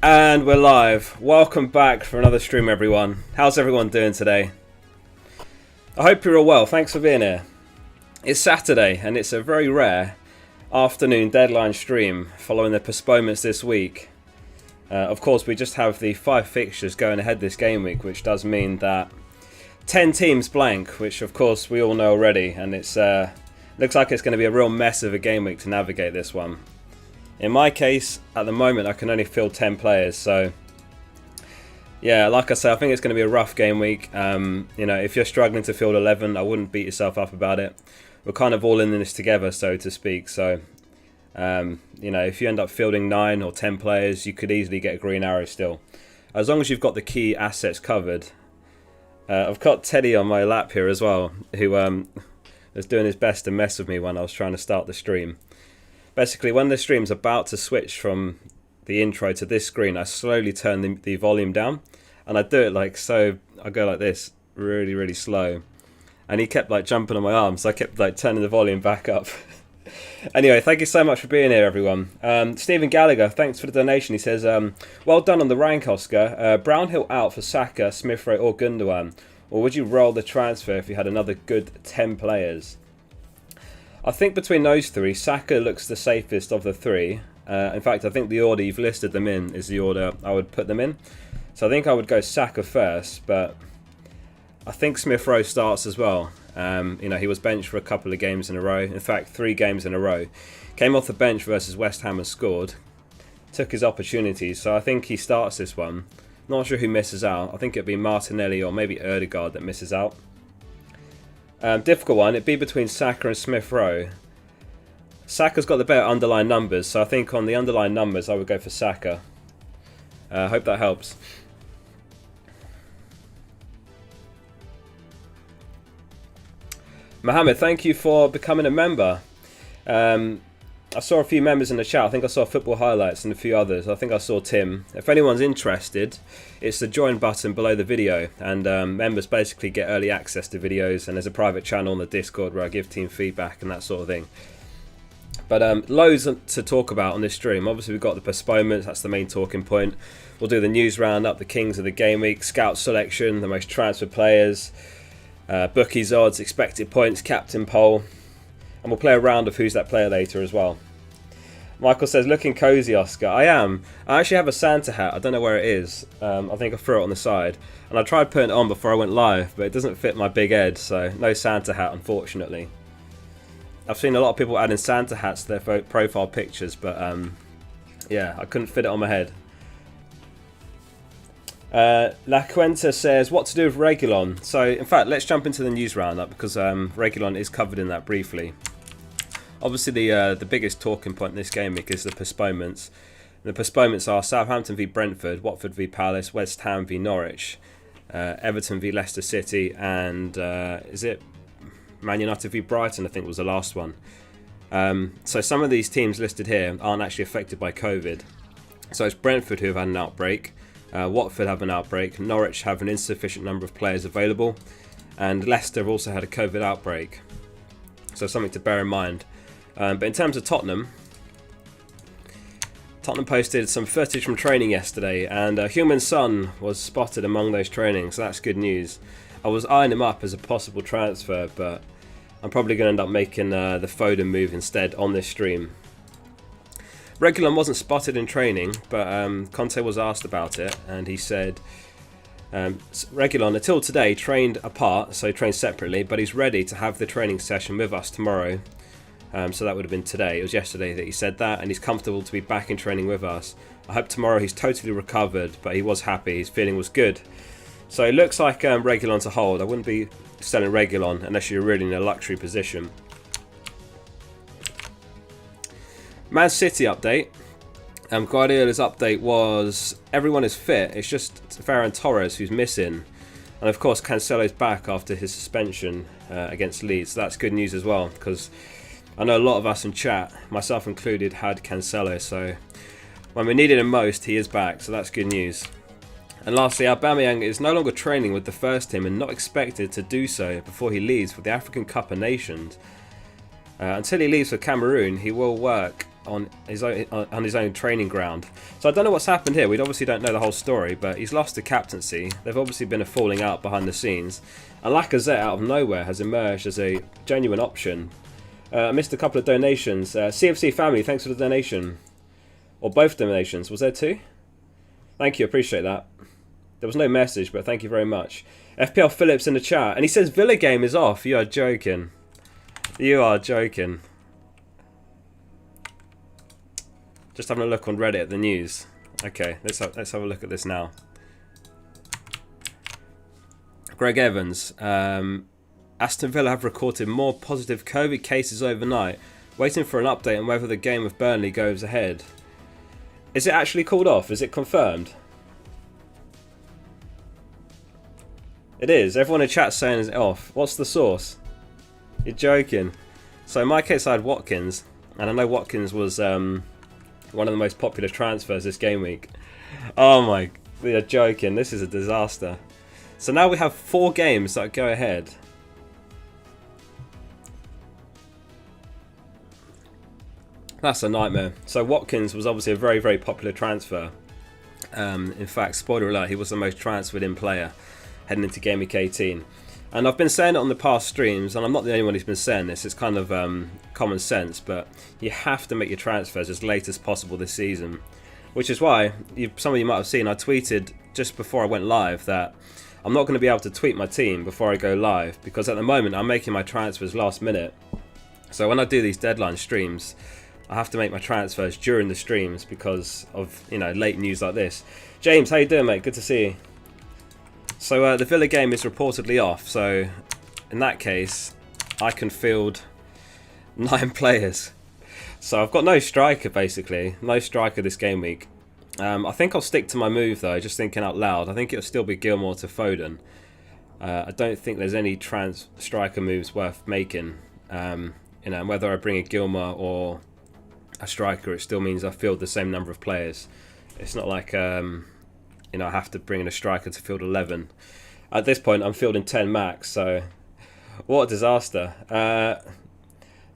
And we're live. Welcome back for another stream, everyone. How's everyone doing today? I hope you're all well. Thanks for being here. It's Saturday, and it's a very rare afternoon deadline stream following the postponements this week. Of course, we just have the 5 fixtures going ahead this game week, which does mean that 10 teams blank, which of course we all know already, and it's looks like it's going to be a real mess of a game week to navigate this one. In my case, at the moment, I can only field 10 players, so yeah, like I say, I think it's going to be a rough game week. You know, if you're struggling to field 11, I wouldn't beat yourself up about it. We're kind of all in this together, so to speak. So, you know, if you end up fielding 9 or 10 players, you could easily get a green arrow still, as long as you've got the key assets covered. I've got Teddy on my lap here as well, who was doing his best to mess with me when I was trying to start the stream. Basically, when the stream's about to switch from the intro to this screen, I slowly turn the volume down, and I do it like so. I go like this, really, really slow, and he kept like jumping on my arm, so I kept like turning the volume back up. Anyway, thank you so much for being here, everyone. Stephen Gallagher, thanks for the donation. He says, well done on the rank, Oscar. Brownhill out for Saka, Smith Rowe or Gundogan, or would you roll the transfer if you had another good 10 players? I think between those three, Saka looks the safest of the three. In fact, I think the order you've listed them in is the order I would put them in. So I think I would go Saka first, but I think Smith Rowe starts as well. You know, he was benched for a couple of games in a row. In fact, 3 games in a row. Came off the bench versus West Ham and scored. Took his opportunities, so I think he starts this one. Not sure who misses out. I think it'd be Martinelli or maybe Ødegaard that misses out. Difficult one. It'd be between Saka and Smith Rowe. Saka's got the better underlying numbers, so I think on the underlying numbers I would go for Saka. Hope that helps. Mohammed, thank you for becoming a member. I saw a few members in the chat. I think I saw Football Highlights and a few others. I think I saw Tim. If anyone's interested, it's the join button below the video, and members basically get early access to videos, and there's a private channel on the Discord where I give team feedback and that sort of thing. But loads to talk about on this stream. Obviously we've got the postponements, that's the main talking point. We'll do the news roundup, the kings of the game week, scout selection, the most transfer players, bookies odds, expected points, captain poll. And we'll play a round of Who's That Player later as well. Michael says, looking cozy, Oscar. I am. I actually have a Santa hat. I don't know where it is. I think I threw it on the side. And I tried putting it on before I went live, but it doesn't fit my big head, so no Santa hat, unfortunately. I've seen a lot of people adding Santa hats to their profile pictures, but yeah, I couldn't fit it on my head. La Cuenta says, what to do with Reguilon? So, in fact, let's jump into the news roundup, because Reguilon is covered in that briefly. Obviously, the biggest talking point in this game week is the postponements. The postponements are Southampton v Brentford, Watford v Palace, West Ham v Norwich, Everton v Leicester City, and is it Man United v Brighton, I think was the last one. So some of these teams listed here aren't actually affected by COVID. So it's Brentford who have had an outbreak, Watford have an outbreak, Norwich have an insufficient number of players available, and Leicester have also had a COVID outbreak. So something to bear in mind. But in terms of Tottenham posted some footage from training yesterday, and Heung-min Son was spotted among those trainings, so that's good news. I was eyeing him up as a possible transfer, but I'm probably going to end up making the Foden move instead on this stream. Reguilon wasn't spotted in training, but Conte was asked about it, and he said, Reguilon until today trained apart, so trained separately, but he's ready to have the training session with us tomorrow. So that would have been today. It was yesterday that he said that, and he's comfortable to be back in training with us. I hope tomorrow he's totally recovered, but he was happy. His feeling was good. So it looks like Reguilon's a hold. I wouldn't be selling Reguilon unless you're really in a luxury position. Man City update. Guardiola's update was everyone is fit. It's just Ferran Torres who's missing. And of course Cancelo's back after his suspension against Leeds. So that's good news as well, because I know a lot of us in chat, myself included, had Cancelo. So when we needed him most, he is back. So that's good news. And lastly, Aubameyang is no longer training with the first team and not expected to do so before he leaves for the African Cup of Nations. Until he leaves for Cameroon, he will work on his own training ground. So I don't know what's happened here. We obviously don't know the whole story, but he's lost the captaincy. They've obviously been a falling out behind the scenes. And Lacazette out of nowhere has emerged as a genuine option. I missed a couple of donations. CFC family, thanks for the donation. Or both donations. Was there two? Thank you, appreciate that. There was no message, but thank you very much. FPL Phillips in the chat, and he says Villa game is off. You are joking. You are joking. Just having a look on Reddit at the news. Okay, let's have a look at this now. Greg Evans. Aston Villa have recorded more positive COVID cases overnight. Waiting for an update on whether the game with Burnley goes ahead. Is it actually called off? Is it confirmed? It is. Everyone in chat saying it's off. What's the source? You're joking. So in my case I had Watkins. And I know Watkins was one of the most popular transfers this game week. Oh my... You're joking. This is a disaster. So now we have 4 games that go ahead. That's a nightmare. So Watkins was obviously a very, very popular transfer. In fact, spoiler alert, he was the most transferred in player heading into Gameweek 18. And I've been saying it on the past streams, and I'm not the only one who's been saying this, it's kind of common sense, but you have to make your transfers as late as possible this season. Which is why, some of you might have seen, I tweeted just before I went live that I'm not going to be able to tweet my team before I go live, because at the moment I'm making my transfers last minute. So when I do these deadline streams, I have to make my transfers during the streams because of, you know, late news like this. James, how you doing, mate? Good to see you. So the Villa game is reportedly off, so in that case I can field 9 players. So I've got no striker basically, no striker this game week. I think I'll stick to my move though, just thinking out loud. I think it'll still be Gilmour to Foden. I don't think there's any striker moves worth making. You know, whether I bring a Gilmour or a striker, it still means I field the same number of players. It's not like you know, I have to bring in a striker to field 11. At this point, I'm fielding 10 max, so what a disaster.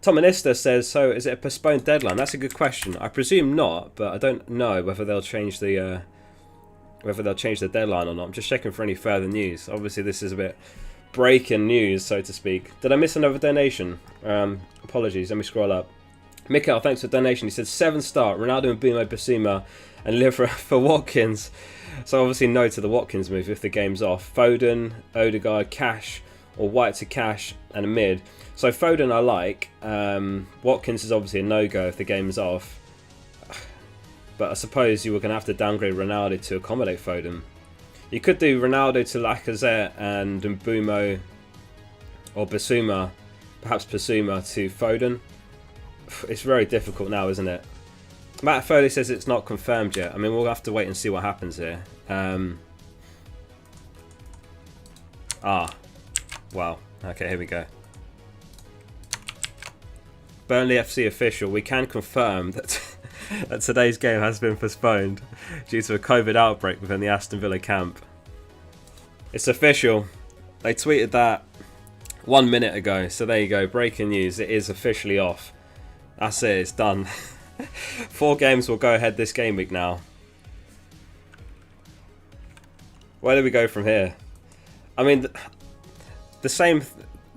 Tominista says, so is it a postponed deadline? That's a good question. I presume not, but I don't know whether they'll change the deadline or not. I'm just checking for any further news. Obviously, this is a bit breaking news, so to speak. Did I miss another donation? Apologies, let me scroll up. Mikael, thanks for the donation. He said 7-star, Ronaldo and Bumo Basuma, and live for Watkins. So obviously no to the Watkins move if the game's off. Foden, Odegaard, Cash, or White to Cash, and a mid. So Foden I like. Watkins is obviously a no-go if the game's off. But I suppose you were going to have to downgrade Ronaldo to accommodate Foden. You could do Ronaldo to Lacazette and Mbumo or Basuma, perhaps Basuma to Foden. It's very difficult now, isn't it? Matt Foley says it's not confirmed yet. I mean, we'll have to wait and see what happens here. Wow. Okay, here we go. Burnley FC official. We can confirm that, that today's game has been postponed due to a COVID outbreak within the Aston Villa camp. It's official. They tweeted that 1 minute ago. So there you go. Breaking news. It is officially off. That's it. It's done. 4 games will go ahead this game week now. Where do we go from here? I mean, the same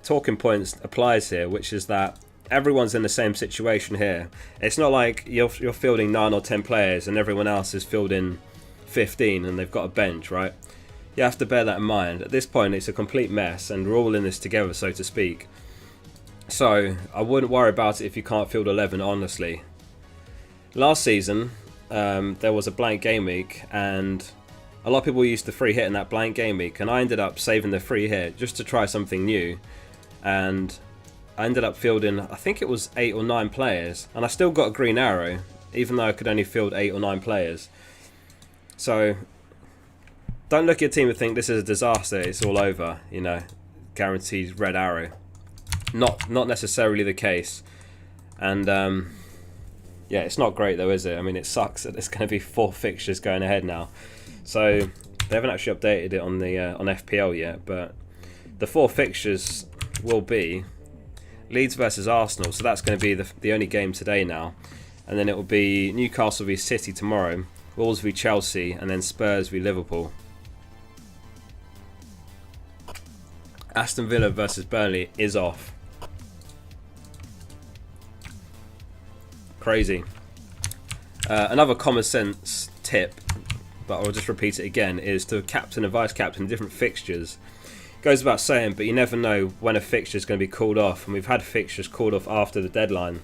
talking points applies here, which is that everyone's in the same situation here. It's not like you're fielding 9 or 10 players and everyone else is fielding 15 and they've got a bench, right? You have to bear that in mind. At this point, it's a complete mess and we're all in this together, so to speak. So I wouldn't worry about it if you can't field 11, honestly. Last season, there was a blank game week, and a lot of people used the free hit in that blank game week, and I ended up saving the free hit just to try something new, and I ended up fielding, I think it was 8 or 9 players, and I still got a green arrow, even though I could only field 8 or 9 players. So, don't look at your team and think this is a disaster, it's all over, you know, guaranteed red arrow. Not necessarily the case, and yeah, it's not great though, is it? I mean, it sucks that there's going to be 4 fixtures going ahead now. So they haven't actually updated it on the on FPL yet, but the 4 fixtures will be Leeds versus Arsenal. So that's going to be the only game today now. and then it will be Newcastle v City tomorrow, Wolves v Chelsea, and then Spurs v Liverpool. Aston Villa versus Burnley is off. Crazy. Another common sense tip, but I'll just repeat it again, is to captain and vice captain different fixtures. Goes without saying, but you never know when a fixture is going to be called off, and we've had fixtures called off after the deadline.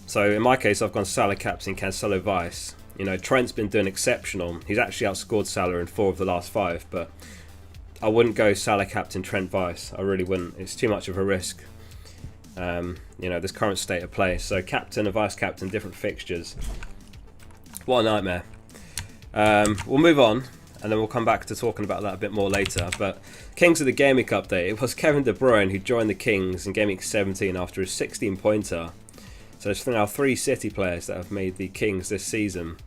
So in my case, I've gone Salah captain, Cancelo vice. You know, Trent's been doing exceptional. He's actually outscored Salah in 4 of the last 5, but I wouldn't go Salah captain, Trent vice. I really wouldn't. It's too much of a risk. You know, this current state of play. So captain and vice captain, different fixtures. What a nightmare. We'll move on, and then we'll come back to talking about that a bit more later. But Kings of the Gameweek update. It was Kevin De Bruyne who joined the Kings in Gameweek 17 after his 16-pointer. So there's now 3 City players that have made the Kings this season.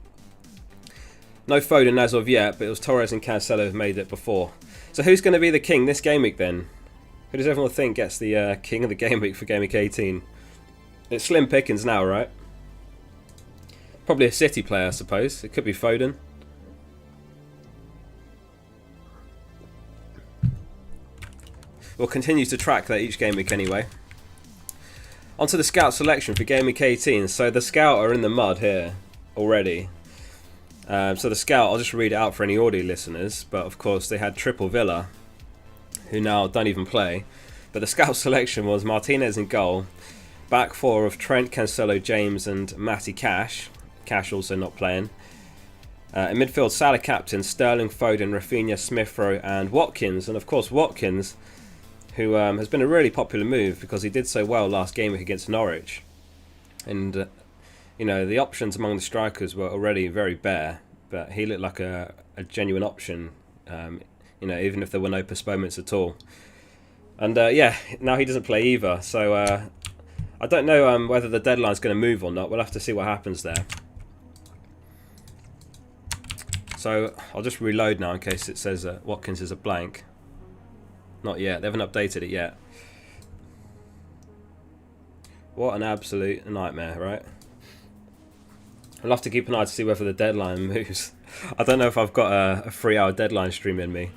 No Foden as of yet, but it was Torres and Cancelo who've made it before. So who's going to be the King this Gameweek then? Who does everyone think gets the King of the Gameweek for Gameweek 18? It's slim pickings now, right? Probably a City player, I suppose. It could be Foden. We'll continue to track that each game week anyway. Onto the scout selection for Game Week 18. So the scout are in the mud here already. So the scout, I'll just read it out for any audio listeners. But of course they had triple Villa, who now don't even play. But the scout selection was Martinez in goal. Back 4 of Trent, Cancelo, James and Matty Cash. Cash also not playing. In midfield, Salah captain, Sterling, Foden, Rafinha, Smith-Rowe and Watkins. And of course Watkins, who has been a really popular move because he did so well last game against Norwich. And, you know, the options among the strikers were already very bare, but he looked like a genuine option, you know, even if there were no postponements at all. And, yeah, now he doesn't play either, so I don't know whether the deadline's going to move or not. We'll have to see what happens there. So I'll just reload now in case it says Watkins is a blank. Not yet. They haven't updated it yet. What an absolute nightmare, right? I'll have to keep an eye to see whether the deadline moves. I don't know if I've got a 3-hour deadline stream in me.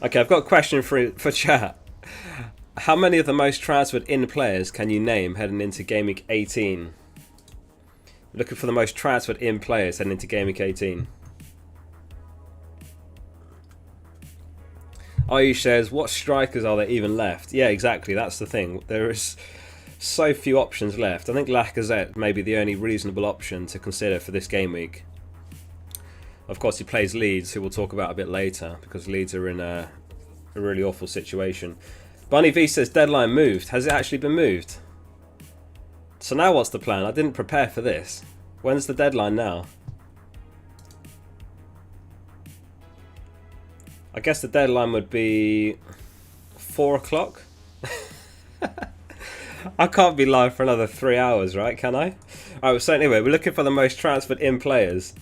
Okay, I've got a question for chat. How many of the most transferred in players can you name heading into Game Week 18? Looking for the most transferred in players heading into Game Week 18. Ayush says, what strikers are there even left? Yeah, exactly, that's the thing. There is so few options left. I think Lacazette may be the only reasonable option to consider for this game week. Of course, he plays Leeds, who we'll talk about a bit later, because Leeds are in a really awful situation. Bunny V says, deadline moved. Has it actually been moved? So now what's the plan? I didn't prepare for this. When's the deadline now? I guess the deadline would be 4 o'clock. I can't be live for another 3 hours, right? Can I? Alright, so anyway, we're looking for the most transferred in players.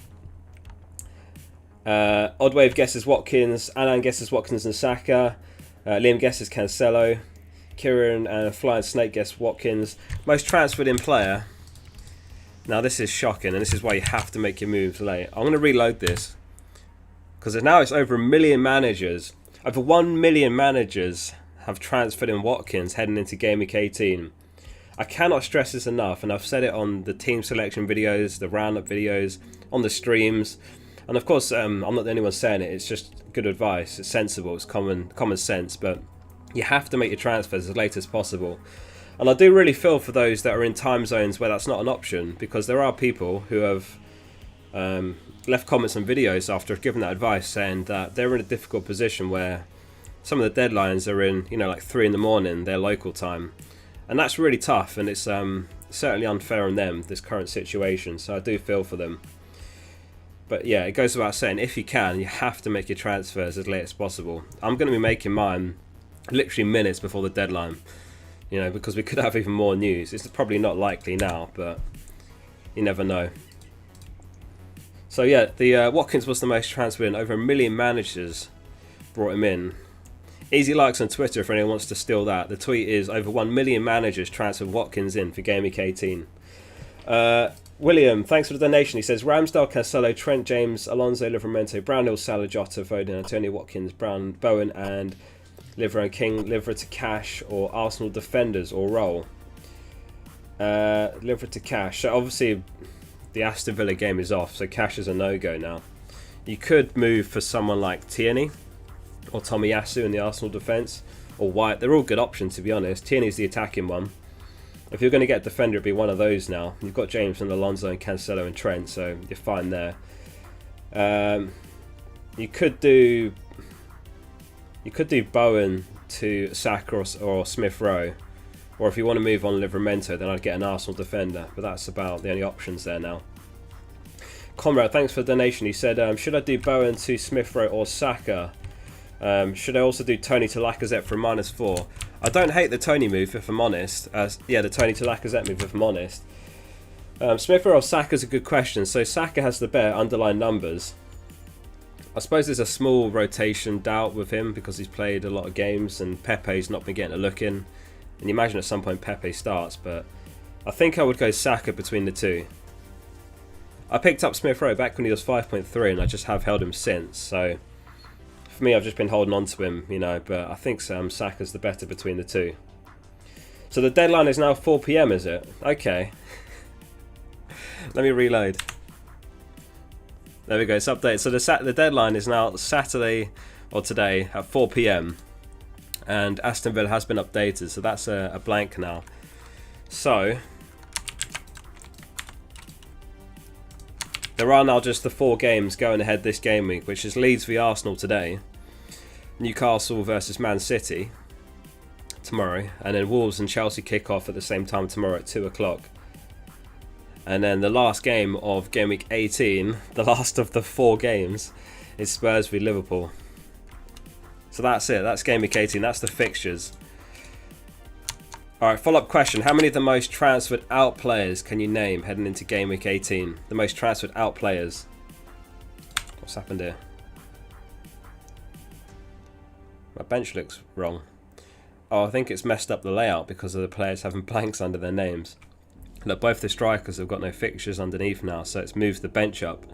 Oddwave guesses Watkins. Alan guesses Watkins and Saka. Liam guesses Cancelo. Kieran and Flying Snake guess Watkins. Most transferred in player. Now this is shocking, and this is why you have to make your moves late. I'm going to reload this, because now it's over 1 million managers. Over 1 million managers have transferred in Watkins heading into Game Week 18. I cannot stress this enough, and I've said it on the team selection videos, the Roundup videos, on the streams. And of course, I'm not the only one saying it. It's just good advice. It's sensible. It's common sense. But you have to make your transfers as late as possible. And I do really feel for those that are in time zones where that's not an option, because there are people who have left comments and videos after giving that advice saying that they're in a difficult position where some of the deadlines are in, you know, like 3 in the morning, their local time. And that's really tough, and it's certainly unfair on them, this current situation. So I do feel for them. But yeah, it goes without saying, if you can, you have to make your transfers as late as possible. I'm going to be making mine literally minutes before the deadline, you know, because we could have even more news. It's probably not likely now, but you never know. So yeah, the Watkins was the most transferred in. Over 1 million managers brought him in. Easy likes on Twitter if anyone wants to steal that. The tweet is over 1 million managers transferred Watkins in for Gameweek 18. William, thanks for the donation. He says Ramsdale, Cancelo, Trent, James, Alonso, Livramento, Brownhill, Salah, Jota, Foden, Antonio, Watkins, Brown, Bowen, and Liver and King. Liver to cash or Arsenal defenders or roll. Liver to cash. So obviously the Aston Villa game is off, so cash is a no-go now. You could move for someone like Tierney or Tomiyasu in the Arsenal defence, or White. They're all good options, to be honest. Tierney's the attacking one. If you're going to get a defender, it'd be one of those now. You've got James and Alonso and Cancelo and Trent, so you're fine there. You could do Bowen to Saka or Smith Rowe, or if you want to move on Livramento, then I'd get an Arsenal defender. But that's about the only options there now. Conrad, thanks for the donation. He said, should I do Bowen to Smith Rowe or Saka? Should I also do Tony to Lacazette for -4? I don't hate the Tony move, if I'm honest. The Tony to Lacazette move, if I'm honest. Smith Rowe or Saka is a good question. So Saka has the better underlying numbers. I suppose there's a small rotation doubt with him because he's played a lot of games and Pepe's not been getting a look in. And you imagine at some point Pepe starts, but I think I would go Saka between the two. I picked up Smith Rowe back when he was 5.3 and I just have held him since, so for me I've just been holding on to him, but I think Saka's the better between the two. So the deadline is now 4 PM, is it? Okay. Let me reload. There we go, it's updated. So the deadline is now Saturday, or today, at 4 PM. And Aston Villa has been updated, so that's a blank now. So there are now just the 4 games going ahead this game week, which is Leeds v Arsenal today, Newcastle versus Man City tomorrow, and then Wolves and Chelsea kick off at the same time tomorrow at 2 o'clock. And then the last game of Game Week 18, the last of the 4 games, is Spurs v Liverpool. So that's it, that's Game Week 18, that's the fixtures. Alright, follow-up question. How many of the most transferred out players can you name heading into Game Week 18? The most transferred out players. What's happened here? My bench looks wrong. Oh, I think it's messed up the layout because of the players having blanks under their names. Look, both the strikers have got no fixtures underneath now, so it's moved the bench up.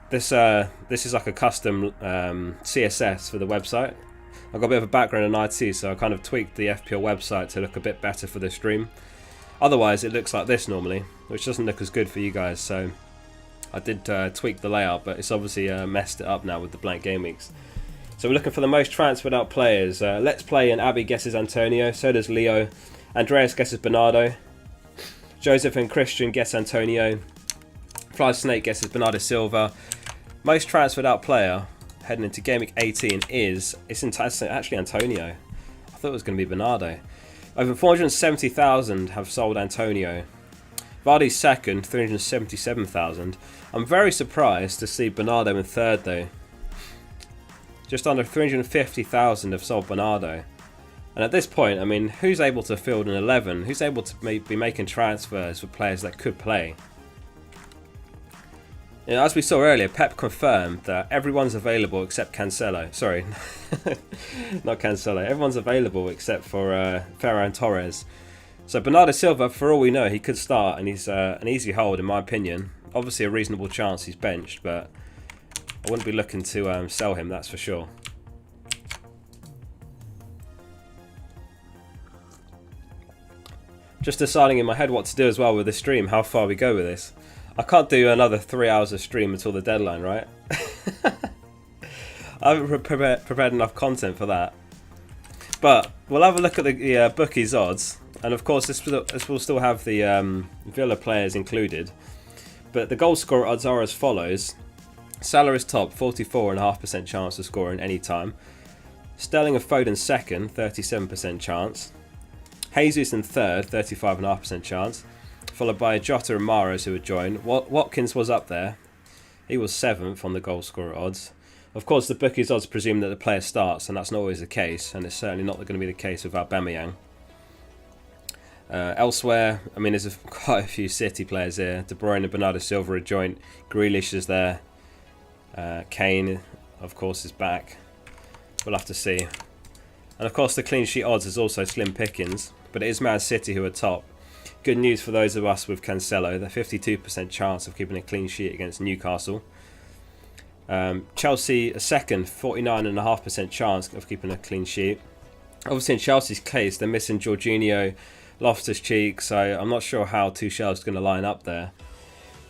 This is like a custom CSS for the website. I've got a bit of a background in IT, so I kind of tweaked the FPL website to look a bit better for this stream. Otherwise, it looks like this normally, which doesn't look as good for you guys, so I did tweak the layout, but it's obviously messed it up now with the blank game weeks. So we're looking for the most transferred out players. Let's Play and Abby guesses Antonio, so does Leo. Andreas guesses Bernardo. Joseph and Christian guess Antonio. Fly Snake guesses Bernardo Silva. Most transferred out player heading into Game Week 18 it's actually Antonio. I thought it was going to be Bernardo. Over 470,000 have sold Antonio. Vardy's second, 377,000. I'm very surprised to see Bernardo in third though. Just under 350,000 have sold Bernardo. And at this point, I mean, who's able to field an 11? Who's able to be making transfers for players that could play? As we saw earlier, Pep confirmed that everyone's available except Cancelo. Sorry, not Cancelo. Everyone's available except for Ferran Torres. So Bernardo Silva, for all we know, he could start, and he's an easy hold in my opinion. Obviously a reasonable chance he's benched, but I wouldn't be looking to sell him, that's for sure. Just deciding in my head what to do as well with this stream, how far we go with this. I can't do another 3 hours of stream until the deadline, right? I haven't prepared enough content for that. But we'll have a look at the bookies odds. And of course, this will still have the Villa players included. But the goal scorer odds are as follows. Salah is top, 44.5% chance of scoring any time. Sterling and Foden second, 37% chance. Jesus in third, 35.5% chance. Followed by Jota and Mahrez, who would join. Watkins was up there. He was 7th on the goal scorer odds. Of course, the bookies odds presume that the player starts, and that's not always the case, and it's certainly not going to be the case with Aubameyang. Elsewhere, I mean, there's quite a few City players here. De Bruyne and Bernardo Silva are joint. Grealish is there. Kane, of course, is back. we'll have to see. And of course the clean sheet odds is also slim pickings, but it is Man City who are top. Good news for those of us with Cancelo, the 52% chance of keeping a clean sheet against Newcastle. Chelsea a second, 49.5% chance of keeping a clean sheet. Obviously in Chelsea's case they're missing Jorginho, Loftus-Cheek, so I'm not sure how Tuchel's going to line up there.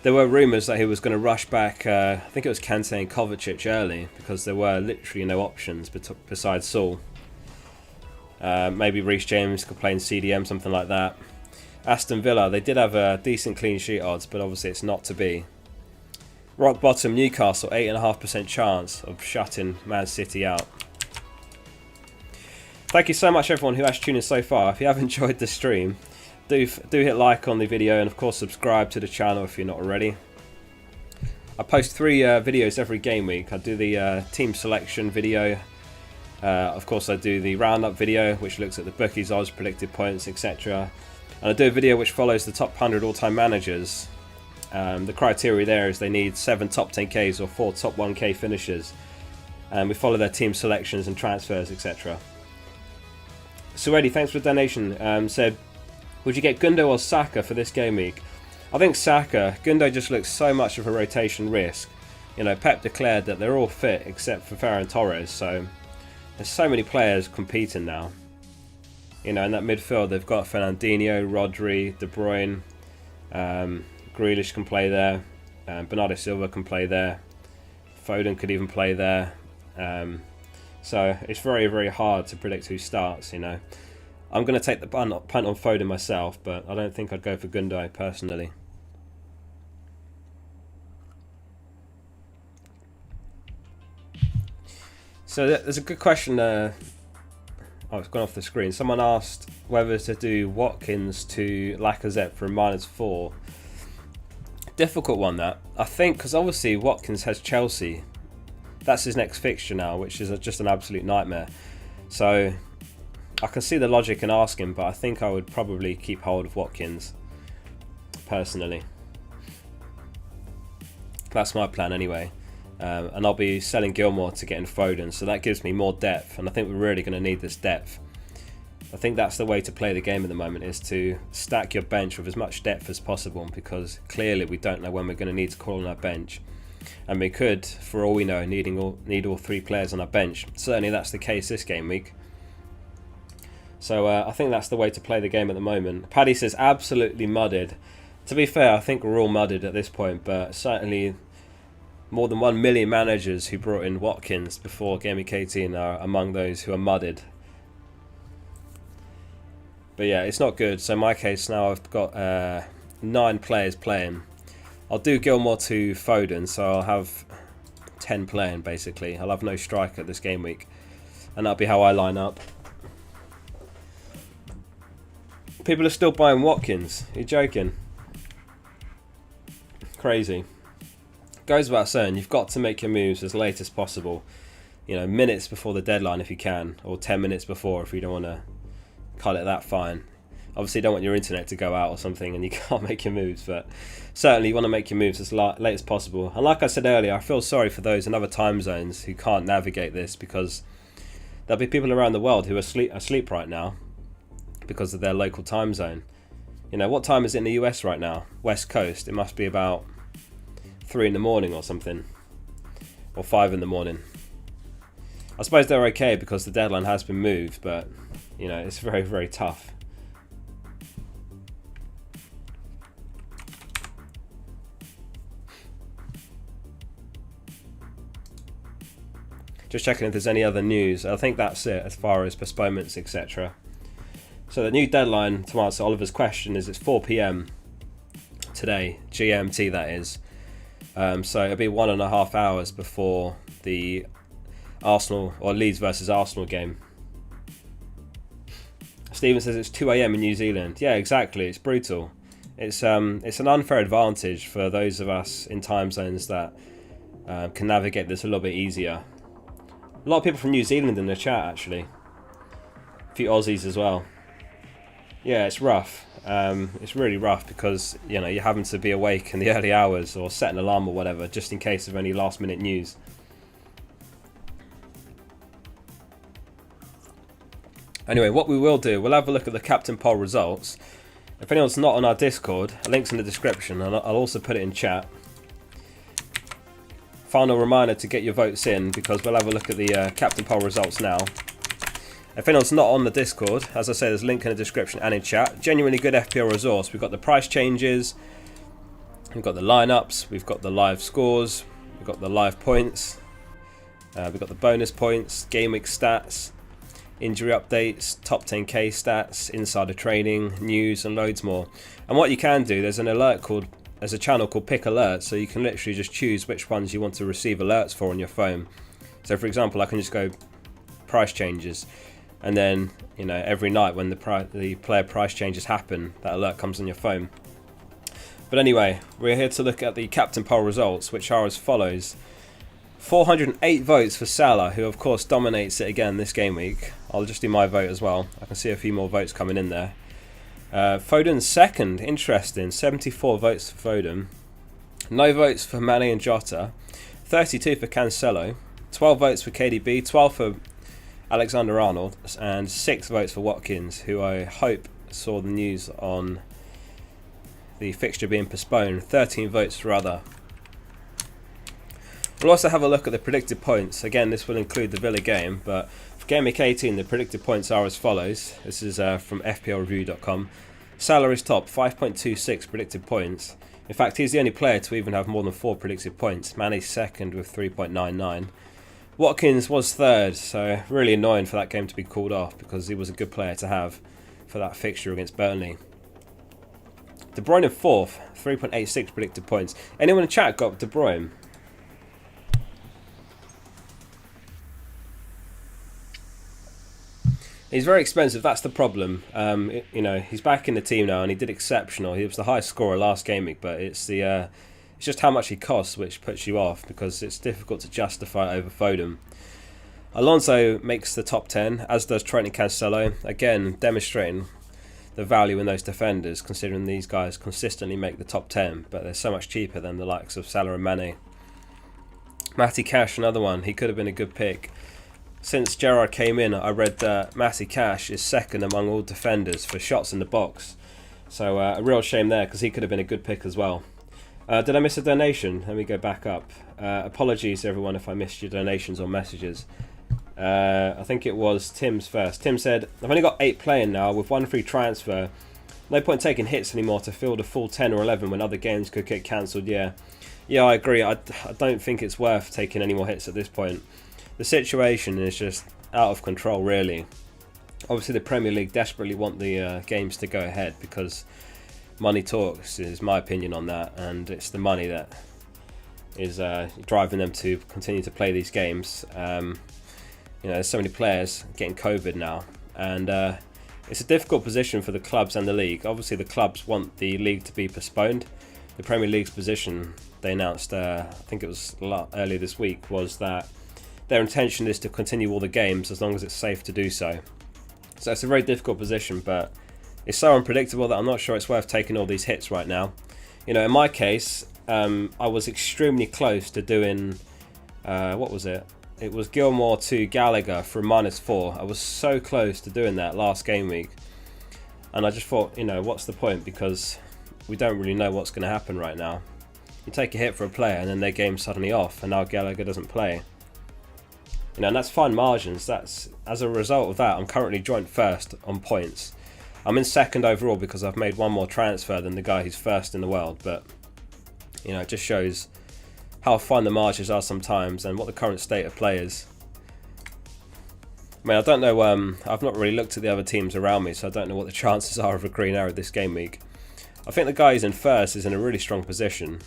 There were rumours that he was going to rush back, I think it was Kante and Kovacic early, because there were literally no options besides Saul. Maybe Reece James could play in CDM, something like that. Aston Villa, they did have a decent clean sheet odds, but obviously it's not to be. Rock bottom Newcastle, 8.5% chance of shutting Man City out. Thank you so much everyone who has tuned in so far. If you have enjoyed the stream, do hit like on the video, and of course subscribe to the channel if you're not already. I post 3 videos every game week. I do the team selection video. Of course I do the Roundup video, which looks at the bookies odds, predicted points, etc. And I do a video which follows the top 100 all-time managers. The criteria there is they need 7 top 10Ks or 4 top 1K finishers. And we follow their team selections and transfers, etc. Suedi, thanks for the donation, said, would you get Gundo or Saka for this game week? I think Saka. Gundo just looks so much of a rotation risk. You know, Pep declared that they're all fit except for Ferran Torres, so there's so many players competing now. You know, in that midfield they've got Fernandinho, Rodri, De Bruyne, Grealish can play there, Bernardo Silva can play there, Foden could even play there. So it's very, very hard to predict who starts, you know. I'm going to take the punt on Foden myself, but I don't think I'd go for Gundo personally. So there's a good question. Oh, it's gone off the screen. Someone asked whether to do Watkins to Lacazette for a -4. Difficult one, that. I think, because obviously Watkins has Chelsea. That's his next fixture now, which is just an absolute nightmare. So I can see the logic in asking, but I think I would probably keep hold of Watkins personally. That's my plan anyway. And I'll be selling Gilmore to get in Foden, so that gives me more depth, and I think we're really going to need this depth. I think that's the way to play the game at the moment, is to stack your bench with as much depth as possible, because clearly we don't know when we're going to need to call on our bench, and we could, for all we know, need all 3 players on our bench. Certainly that's the case this game week. So I think that's the way to play the game at the moment. Paddy says absolutely mudded. To be fair, I think we're all mudded at this point, but certainly more than 1 million managers who brought in Watkins before Gameweek 18 are among those who are mudded. But yeah, it's not good. So in my case now I've got 9 players playing. I'll do Gilmore to Foden, so I'll have 10 playing basically. I'll have no striker this game week, and that'll be how I line up. People are still buying Watkins. Are you joking? Crazy. Goes without saying, you've got to make your moves as late as possible. You know, minutes before the deadline if you can, or 10 minutes before if you don't want to cut it that fine. Obviously you don't want your internet to go out or something and you can't make your moves, but certainly you want to make your moves as late as possible. And like I said earlier, I feel sorry for those in other time zones who can't navigate this, because there'll be people around the world who are asleep right now because of their local time zone. You know, what time is it in the US right now? West Coast. It must be about 3 in the morning or something, or 5 in the morning. I suppose they're okay because the deadline has been moved, but you know, it's very, very tough. Just checking if there's any other news. I think that's it as far as postponements, etc. So the new deadline, to answer Oliver's question, is it's 4 PM today, GMT that is. So it'll be 1.5 hours before the Arsenal or Leeds versus Arsenal game. Stephen says it's 2 AM in New Zealand. Yeah, exactly. It's brutal. It's an unfair advantage for those of us in time zones that can navigate this a little bit easier. A lot of people from New Zealand in the chat, actually. A few Aussies as well. Yeah, it's rough. It's really rough because, you know, you're having to be awake in the early hours or set an alarm or whatever just in case of any last minute news. Anyway, what we will do, we'll have a look at the captain poll results. If anyone's not on our Discord, a link's in the description, and I'll also put it in chat. Final reminder to get your votes in, because we'll have a look at the captain poll results now. If anyone's not on the Discord, as I say, there's a link in the description and in chat. Genuinely good FPL resource. We've got the price changes, we've got the lineups, we've got the live scores, we've got the live points, we've got the bonus points, Gameweek stats, injury updates, top 10k stats, insider trading, news, and loads more. And what you can do, there's a channel called Pick Alerts, so you can literally just choose which ones you want to receive alerts for on your phone. So for example, I can just go price changes, and then every night when the player price changes happen, that alert comes on your phone. But anyway, we're here to look at the captain poll results, which are as follows. 408 votes for Salah, who of course dominates it again this game week. I'll just do my vote as well. I can see a few more votes coming in there. Foden's second, interesting, 74 votes for Foden. No votes for Mane and Jota. 32 for Cancelo. 12 votes for KDB, 12 for Alexander-Arnold, and 6 votes for Watkins, who I hope saw the news on the fixture being postponed. 13 votes for other. We'll also have a look at the predicted points. Again, this will include the Villa game, but for Gameweek 18, the predicted points are as follows. This is from fplreview.com. Salah is top, 5.26 predicted points. In fact, he's the only player to even have more than 4 predicted points. Mane's second with 3.99. Watkins was third, so really annoying for that game to be called off, because he was a good player to have for that fixture against Burnley. De Bruyne in fourth, 3.86 predicted points. Anyone in chat got De Bruyne? He's very expensive, that's the problem. He's back in the team now and he did exceptional. He was the highest scorer last game week, but it's just how much he costs which puts you off, because it's difficult to justify over Foden. Alonso makes the top 10, as does Trent and Cancelo, again demonstrating the value in those defenders, considering these guys consistently make the top 10, but they're so much cheaper than the likes of Salah and Mane. Matty Cash, another one, he could have been a good pick. Since Gerrard came in, I read that Matty Cash is second among all defenders for shots in the box. So a real shame there, because he could have been a good pick as well. Did I miss a donation? Let me go back up. Apologies everyone if I missed your donations or messages. I think it was Tim's first. Tim said, I've only got 8 playing now with 1 free transfer. No point taking hits anymore to field a full 10 or 11 when other games could get cancelled. Yeah, I agree. I don't think it's worth taking any more hits at this point. The situation is just out of control, really. Obviously, the Premier League desperately want the games to go ahead, because money talks, is my opinion on that, and it's the money that is driving them to continue to play these games. There's so many players getting COVID now, and it's a difficult position for the clubs and the league. Obviously, the clubs want the league to be postponed. The Premier League's position, they announced, I think it was earlier this week, was that their intention is to continue all the games as long as it's safe to do so. So it's a very difficult position, but it's so unpredictable that I'm not sure it's worth taking all these hits right now. In my case, I was extremely close to doing, what was it? It was Gilmore to Gallagher for -4. I was so close to doing that last game week. And I just thought, what's the point? Because we don't really know what's going to happen right now. You take a hit for a player and then their game's suddenly off, and now Gallagher doesn't play. And that's fine margins. That's as a result of that, I'm currently joint first on points. I'm in second overall because I've made 1 more transfer than the guy who's first in the world. But it just shows how fine the margins are sometimes and what the current state of play is. I don't know. I've not really looked at the other teams around me, so I don't know what the chances are of a green arrow this game week. I think the guy who's in first is in a really strong position.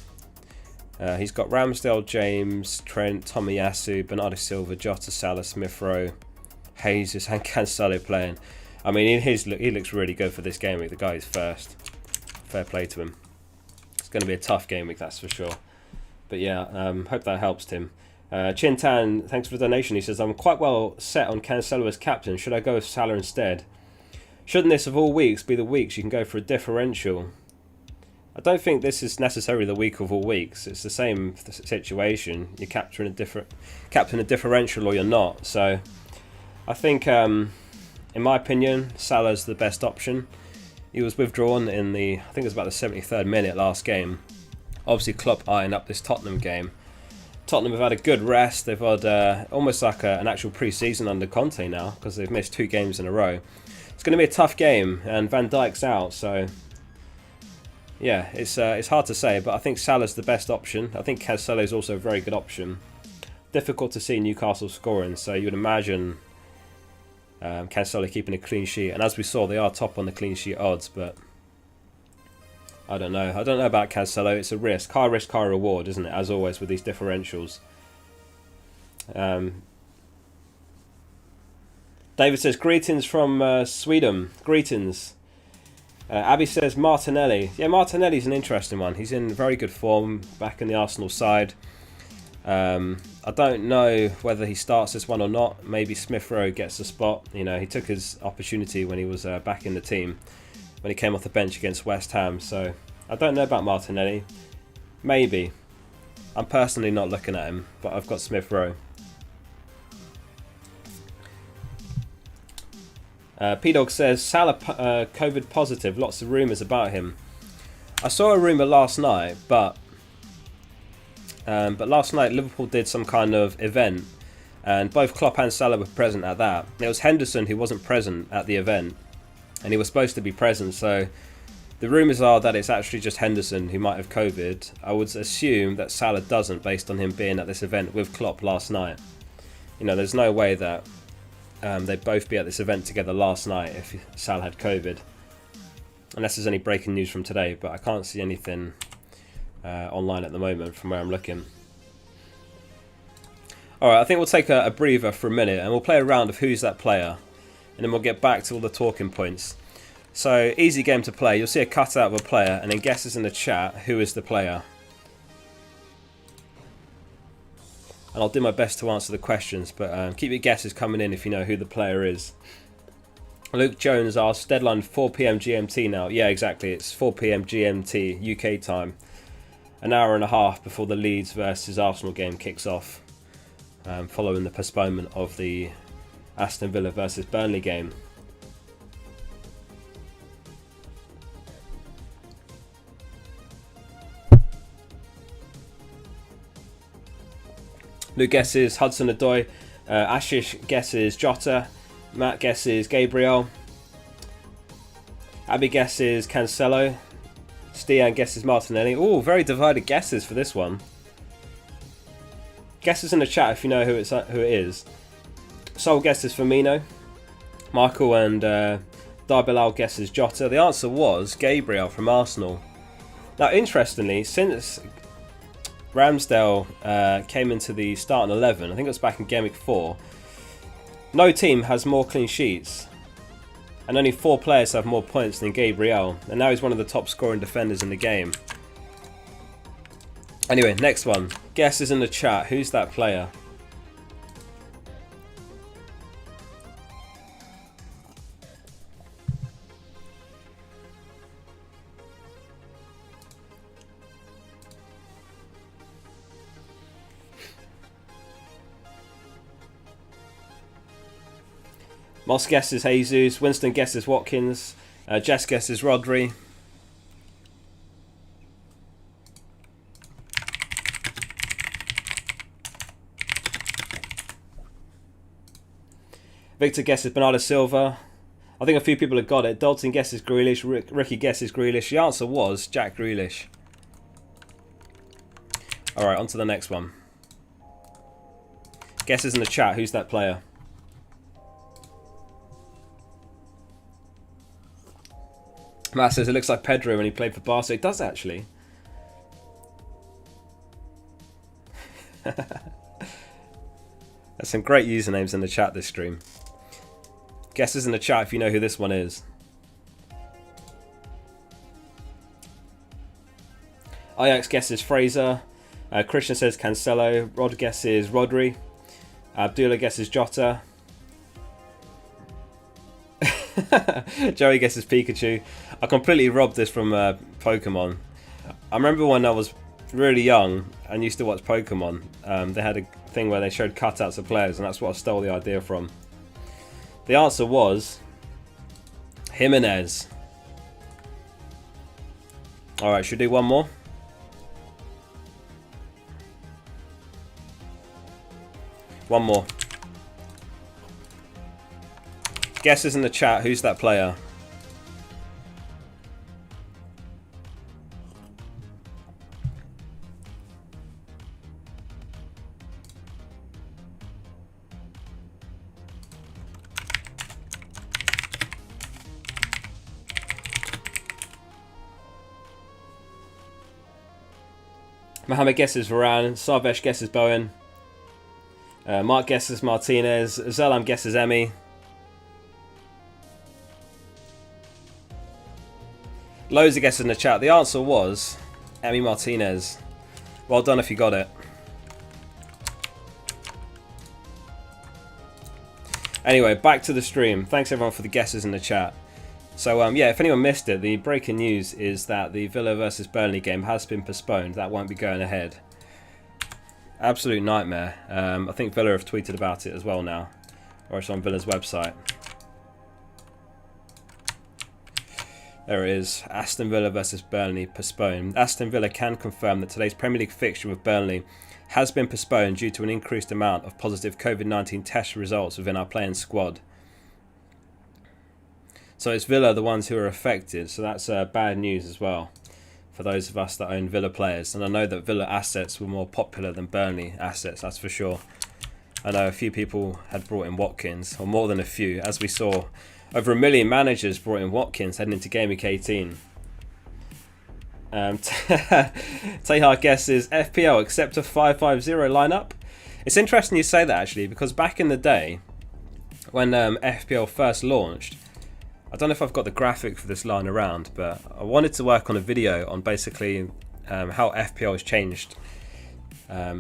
He's got Ramsdale, James, Trent, Tomiyasu, Bernardo Silva, Jota, Salah, Smith Rowe, Jesus and Cancelo playing. He looks really good for this game week. The guy is first. Fair play to him. It's going to be a tough game week, that's for sure. But yeah, hope that helps, Tim. Chintan, thanks for the donation. He says, I'm quite well set on Cancelo as captain. Should I go with Salah instead? Shouldn't this, of all weeks, be the weeks you can go for a differential? I don't think this is necessarily the week of all weeks. It's the same situation. You're capturing a differential or you're not. So I think in my opinion, Salah's the best option. He was withdrawn in the, I think it was about the 73rd minute last game. Obviously Klopp eyeing up this Tottenham game. Tottenham have had a good rest. They've had almost like an actual pre-season under Conte now, because they've missed 2 games in a row. It's going to be a tough game, and Van Dijk's out, so yeah, it's hard to say, but I think Salah's the best option. I think Cancelo's also a very good option. Difficult to see Newcastle scoring, so you would imagine Cancelo keeping a clean sheet. And as we saw, they are top on the clean sheet odds, but I don't know. I don't know about Cancelo. It's a risk. High risk, high reward, isn't it? As always with these differentials. David says, greetings from Sweden. Greetings. Abby says, Martinelli. Yeah, Martinelli's an interesting one. He's in very good form, back in the Arsenal side. I don't know whether he starts this one or not. Maybe Smith Rowe gets the spot. You know, he took his opportunity when he was back in the team, when he came off the bench against West Ham. So I don't know about Martinelli. Maybe. I'm personally not looking at him, but I've got Smith Rowe. P-Dog says, Salah COVID positive, lots of rumours about him. I saw a rumour last night, but last night Liverpool did some kind of event, and both Klopp and Salah were present at that. It was Henderson who wasn't present at the event, and he was supposed to be present, so the rumours are that it's actually just Henderson who might have COVID. I would assume that Salah doesn't, based on him being at this event with Klopp last night. You know, there's no way that they'd both be at this event together last night if Salah had COVID. Unless there's any breaking news from today, but I can't see anything online at the moment from where I'm looking. Alright, I think we'll take a breather for a minute and we'll play a round of Who's That Player, and then we'll get back to all the talking points. So, easy game to play. You'll see a cutout of a player and then guesses in the chat who is the player. And I'll do my best to answer the questions, but keep your guesses coming in if you know who the player is. Luke Jones asks, deadline 4 PM GMT now. Yeah, exactly. It's 4 PM GMT UK time. An hour and a half before the Leeds versus Arsenal game kicks off, following the postponement of the Aston Villa versus Burnley game. Luke guesses Hudson-Odoi, Ashish guesses Jota, Matt guesses Gabriel, Abby guesses Cancelo, Stian guesses Martinelli. Oh, very divided guesses for this one. Guesses in the chat if you know who it is. Sol guesses Firmino, Michael and Darbilal guesses Jota. The answer was Gabriel from Arsenal. Now, interestingly, since Ramsdale came into the starting 11, I think it was back in Gameweek 4, no team has more clean sheets, and only 4 players have more points than Gabriel, and now he's one of the top scoring defenders in the game. Anyway, next one. Guesses in the chat. Who's that player? Moss guesses Jesus, Winston guesses Watkins, Jess guesses Rodri. Victor guesses Bernardo Silva. I think a few people have got it. Dalton guesses Grealish, Ricky guesses Grealish. The answer was Jack Grealish. Alright, on to the next one. Guesses in the chat, who's that player? Matt says it looks like Pedro when he played for Barca. It does actually. There's some great usernames in the chat this stream. Guesses in the chat if you know who this one is. Ajax guesses Fraser. Christian says Cancelo. Rod guesses Rodri. Abdullah guesses Jota. Joey guesses Pikachu. I completely robbed this from Pokemon. I remember when I was really young and used to watch Pokemon. They had a thing where they showed cutouts of players, and that's what I stole the idea from. The answer was Jimenez. Alright, should we do one more? One more. Guesses in the chat, who's that player? Mohamed guesses Varane, Sarvesh guesses Bowen, Mark guesses Martinez, Zelam guesses Emmy. Loads of guesses in the chat. The answer was Emmy Martinez. Well done if you got it. Anyway, back to the stream. Thanks everyone for the guesses in the chat. So yeah, if anyone missed it, the breaking news is that the Villa versus Burnley game has been postponed. That won't be going ahead. Absolute nightmare. I think Villa have tweeted about it as well now, or it's on Villa's website. There it is. Aston Villa versus Burnley postponed. Aston Villa can confirm that today's Premier League fixture with Burnley has been postponed due to an increased amount of positive COVID-19 test results within our playing squad. So it's Villa the ones who are affected, so that's bad news as well for those of us that own Villa players. And I know that Villa assets were more popular than Burnley assets, that's for sure. I know a few people had brought in Watkins, or more than a few, as we saw. Over 1 million managers brought in Watkins heading into Gameweek 18. Tehar guesses FPL except a 550 lineup. It's interesting you say that actually, because back in the day when FPL first launched, I don't know if I've got the graphic for this line around, but I wanted to work on a video on basically how FPL has changed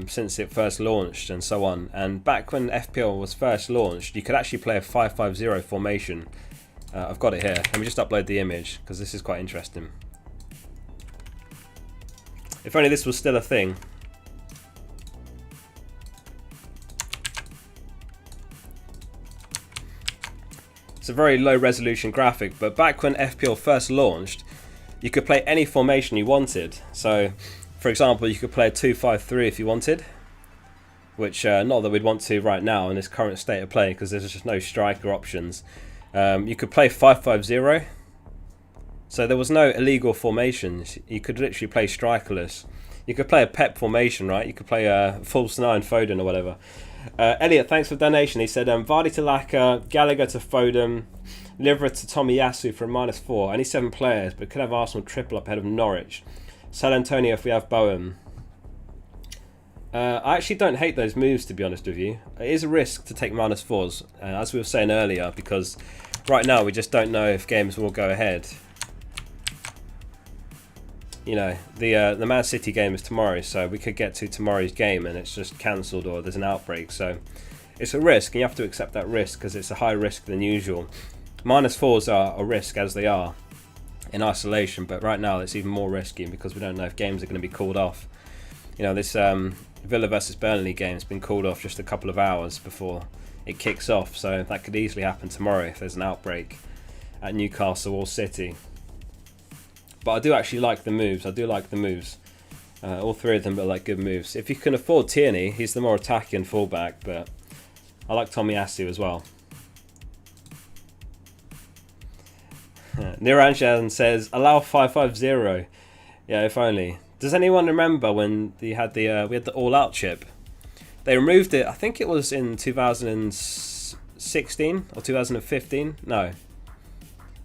since it first launched and so on. And back when FPL was first launched, you could actually play a 5-5-0 formation. I've got it here. Let me just upload the image because this is quite interesting. If only this was still a thing. It's a very low resolution graphic, but back when FPL first launched, you could play any formation you wanted. So, for example, you could play a 2-5-3 if you wanted, which not that we'd want to right now in this current state of play because there's just no striker options. You could play 5-5-0, so there was no illegal formations. You could literally play strikerless. You could play a Pep formation, right? You could play a false 9 Foden or whatever. Elliot, thanks for the donation. He said Vardy to Laka, Gallagher to Foden, Livra to Tomiyasu for a -4. Only 7 players, but could have Arsenal triple up ahead of Norwich. San Antonio if we have Bowen. I actually don't hate those moves, to be honest with you. It is a risk to take -4s, as we were saying earlier, because right now we just don't know if games will go ahead. You know, the Man City game is tomorrow, so we could get to tomorrow's game and it's just cancelled or there's an outbreak. So it's a risk, and you have to accept that risk because it's a higher risk than usual. -4s are a risk as they are in isolation, but right now it's even more risky because we don't know if games are going to be called off. You know, this Villa versus Burnley game has been called off just a couple of hours before it kicks off, so that could easily happen tomorrow if there's an outbreak at Newcastle or City. But I do actually like the moves. I do like the moves. All 3 of them look like good moves. If you can afford Tierney, he's the more attacking fullback, but I like Tomiyasu as well. Niranjan says, allow 5-5-0. Yeah, if only. Does anyone remember when we had the all-out chip? They removed it, I think it was in 2016 or 2015. No, I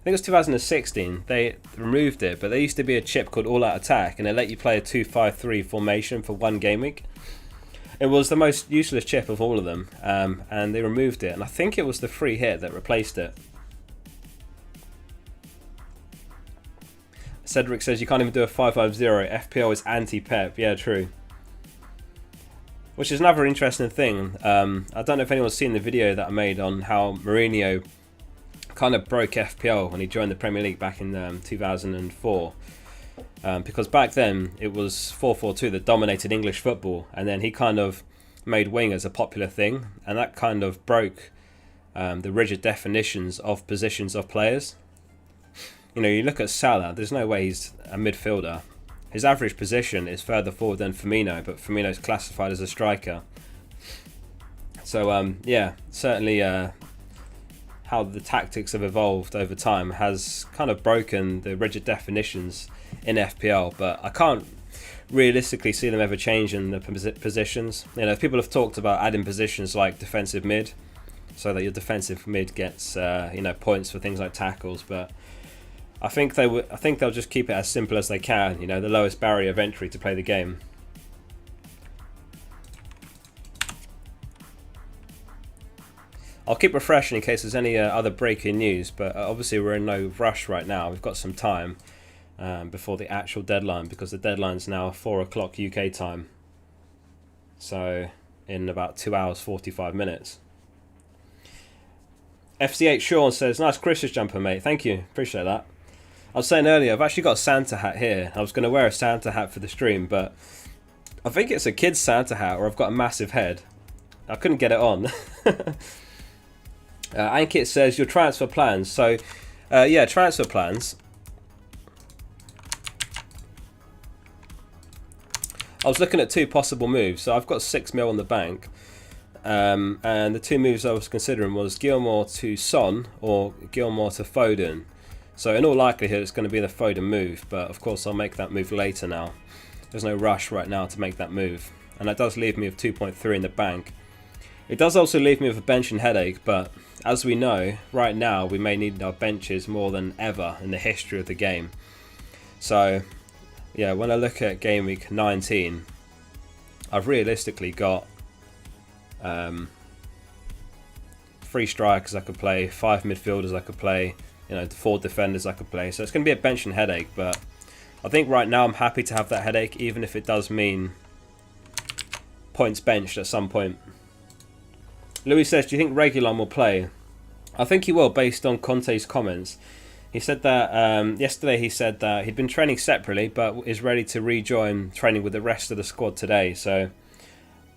think it was 2016. They removed it, but there used to be a chip called All-Out Attack, and it let you play a 2-5-3 formation for 1 game week. It was the most useless chip of all of them, and they removed it, and I think it was the free hit that replaced it. Cedric says you can't even do a 5-5-0. FPL is anti-Pep. Yeah, true. Which is another interesting thing. I don't know if anyone's seen the video that I made on how Mourinho kind of broke FPL when he joined the Premier League back in 2004. Because back then it was 4-4-2 that dominated English football, and then he kind of made wingers a popular thing, and that kind of broke the rigid definitions of positions of players. You know, you look at Salah, there's no way he's a midfielder. His average position is further forward than Firmino, but Firmino's classified as a striker. So, yeah, certainly how the tactics have evolved over time has kind of broken the rigid definitions in FPL, but I can't realistically see them ever changing the positions. You know, people have talked about adding positions like defensive mid, so that your defensive mid gets points for things like tackles, but I think they'll just keep it as simple as they can. You know, the lowest barrier of entry to play the game. I'll keep refreshing in case there's any other breaking news, but obviously we're in no rush right now. We've got some time before the actual deadline, because the deadline's now 4 o'clock UK time. So in about 2 hours 45 minutes. FCH Sean says, nice Christmas jumper, mate. Thank you. Appreciate that. I was saying earlier, I've actually got a Santa hat here. I was going to wear a Santa hat for the stream, but I think it's a kid's Santa hat, or I've got a massive head. I couldn't get it on. Ankit says, your transfer plans. So, yeah, transfer plans. I was looking at 2 possible moves. So I've got 6 mil on the bank. And the 2 moves I was considering was Gilmour to Son or Gilmour to Foden. So in all likelihood it's going to be the Foden move, but of course I'll make that move later now. There's no rush right now to make that move. And that does leave me with 2.3 in the bank. It does also leave me with a benching headache, but as we know, right now we may need our benches more than ever in the history of the game. So yeah, when I look at game week 19, I've realistically got 3 strikers I could play, 5 midfielders I could play, 4 defenders I could play. So it's going to be a bench and headache, but I think right now I'm happy to have that headache, even if it does mean points benched at some point. Louis says, do you think Reguilon will play? I think he will, based on Conte's comments. He said that yesterday he said that he'd been training separately, but is ready to rejoin training with the rest of the squad today. So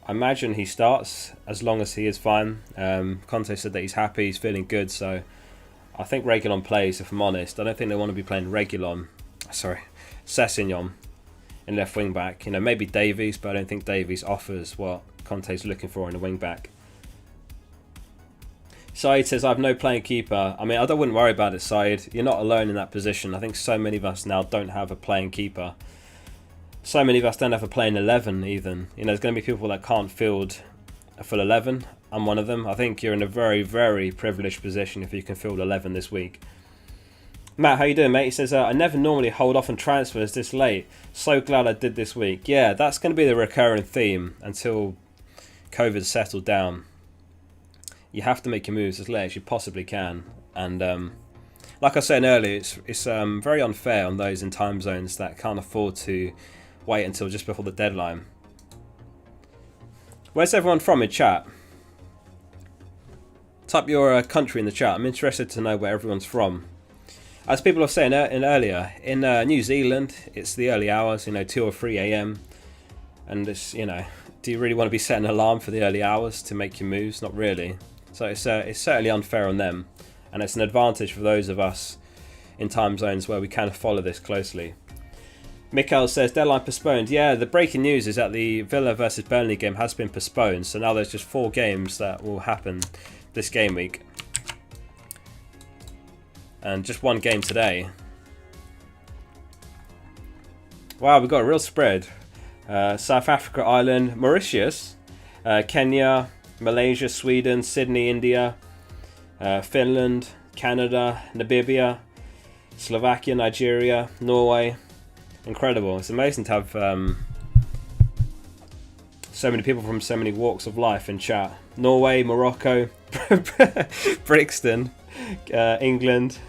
I imagine he starts as long as he is fine. Conte said that he's happy, he's feeling good, so I think Reguilon plays, if I'm honest. I don't think they want to be playing Sessegnon in left wing back. Maybe Davies, but I don't think Davies offers what Conte's looking for in a wing back. Said says, I have no playing keeper. I mean, I wouldn't worry about it, Said. You're not alone in that position. I think so many of us now don't have a playing keeper. So many of us don't have a playing 11 even. There's going to be people that can't field a full 11. I'm one of them. I think you're in a very, very privileged position if you can field 11 this week. Matt, how you doing, mate? He says, I never normally hold off on transfers this late. So glad I did this week. Yeah, that's going to be the recurring theme until COVID's settled down. You have to make your moves as late as you possibly can. And like I said earlier, it's very unfair on those in time zones that can't afford to wait until just before the deadline. Where's everyone from in chat? Type your country in the chat. I'm interested to know where everyone's from. As people were saying earlier, in New Zealand, it's the early hours, 2 or 3 a.m. And it's, do you really want to be setting an alarm for the early hours to make your moves? Not really. So it's certainly unfair on them. And it's an advantage for those of us in time zones where we kind of follow this closely. Mikael says, deadline postponed. Yeah, the breaking news is that the Villa versus Burnley game has been postponed. So now there's just 4 games that will happen this game week. And just 1 game today. Wow, we've got a real spread. South Africa, Ireland, Mauritius, Kenya, Malaysia, Sweden, Sydney, India, Finland, Canada, Namibia, Slovakia, Nigeria, Norway. Incredible. It's amazing to have so many people from so many walks of life in chat. Norway, Morocco, Brixton, England,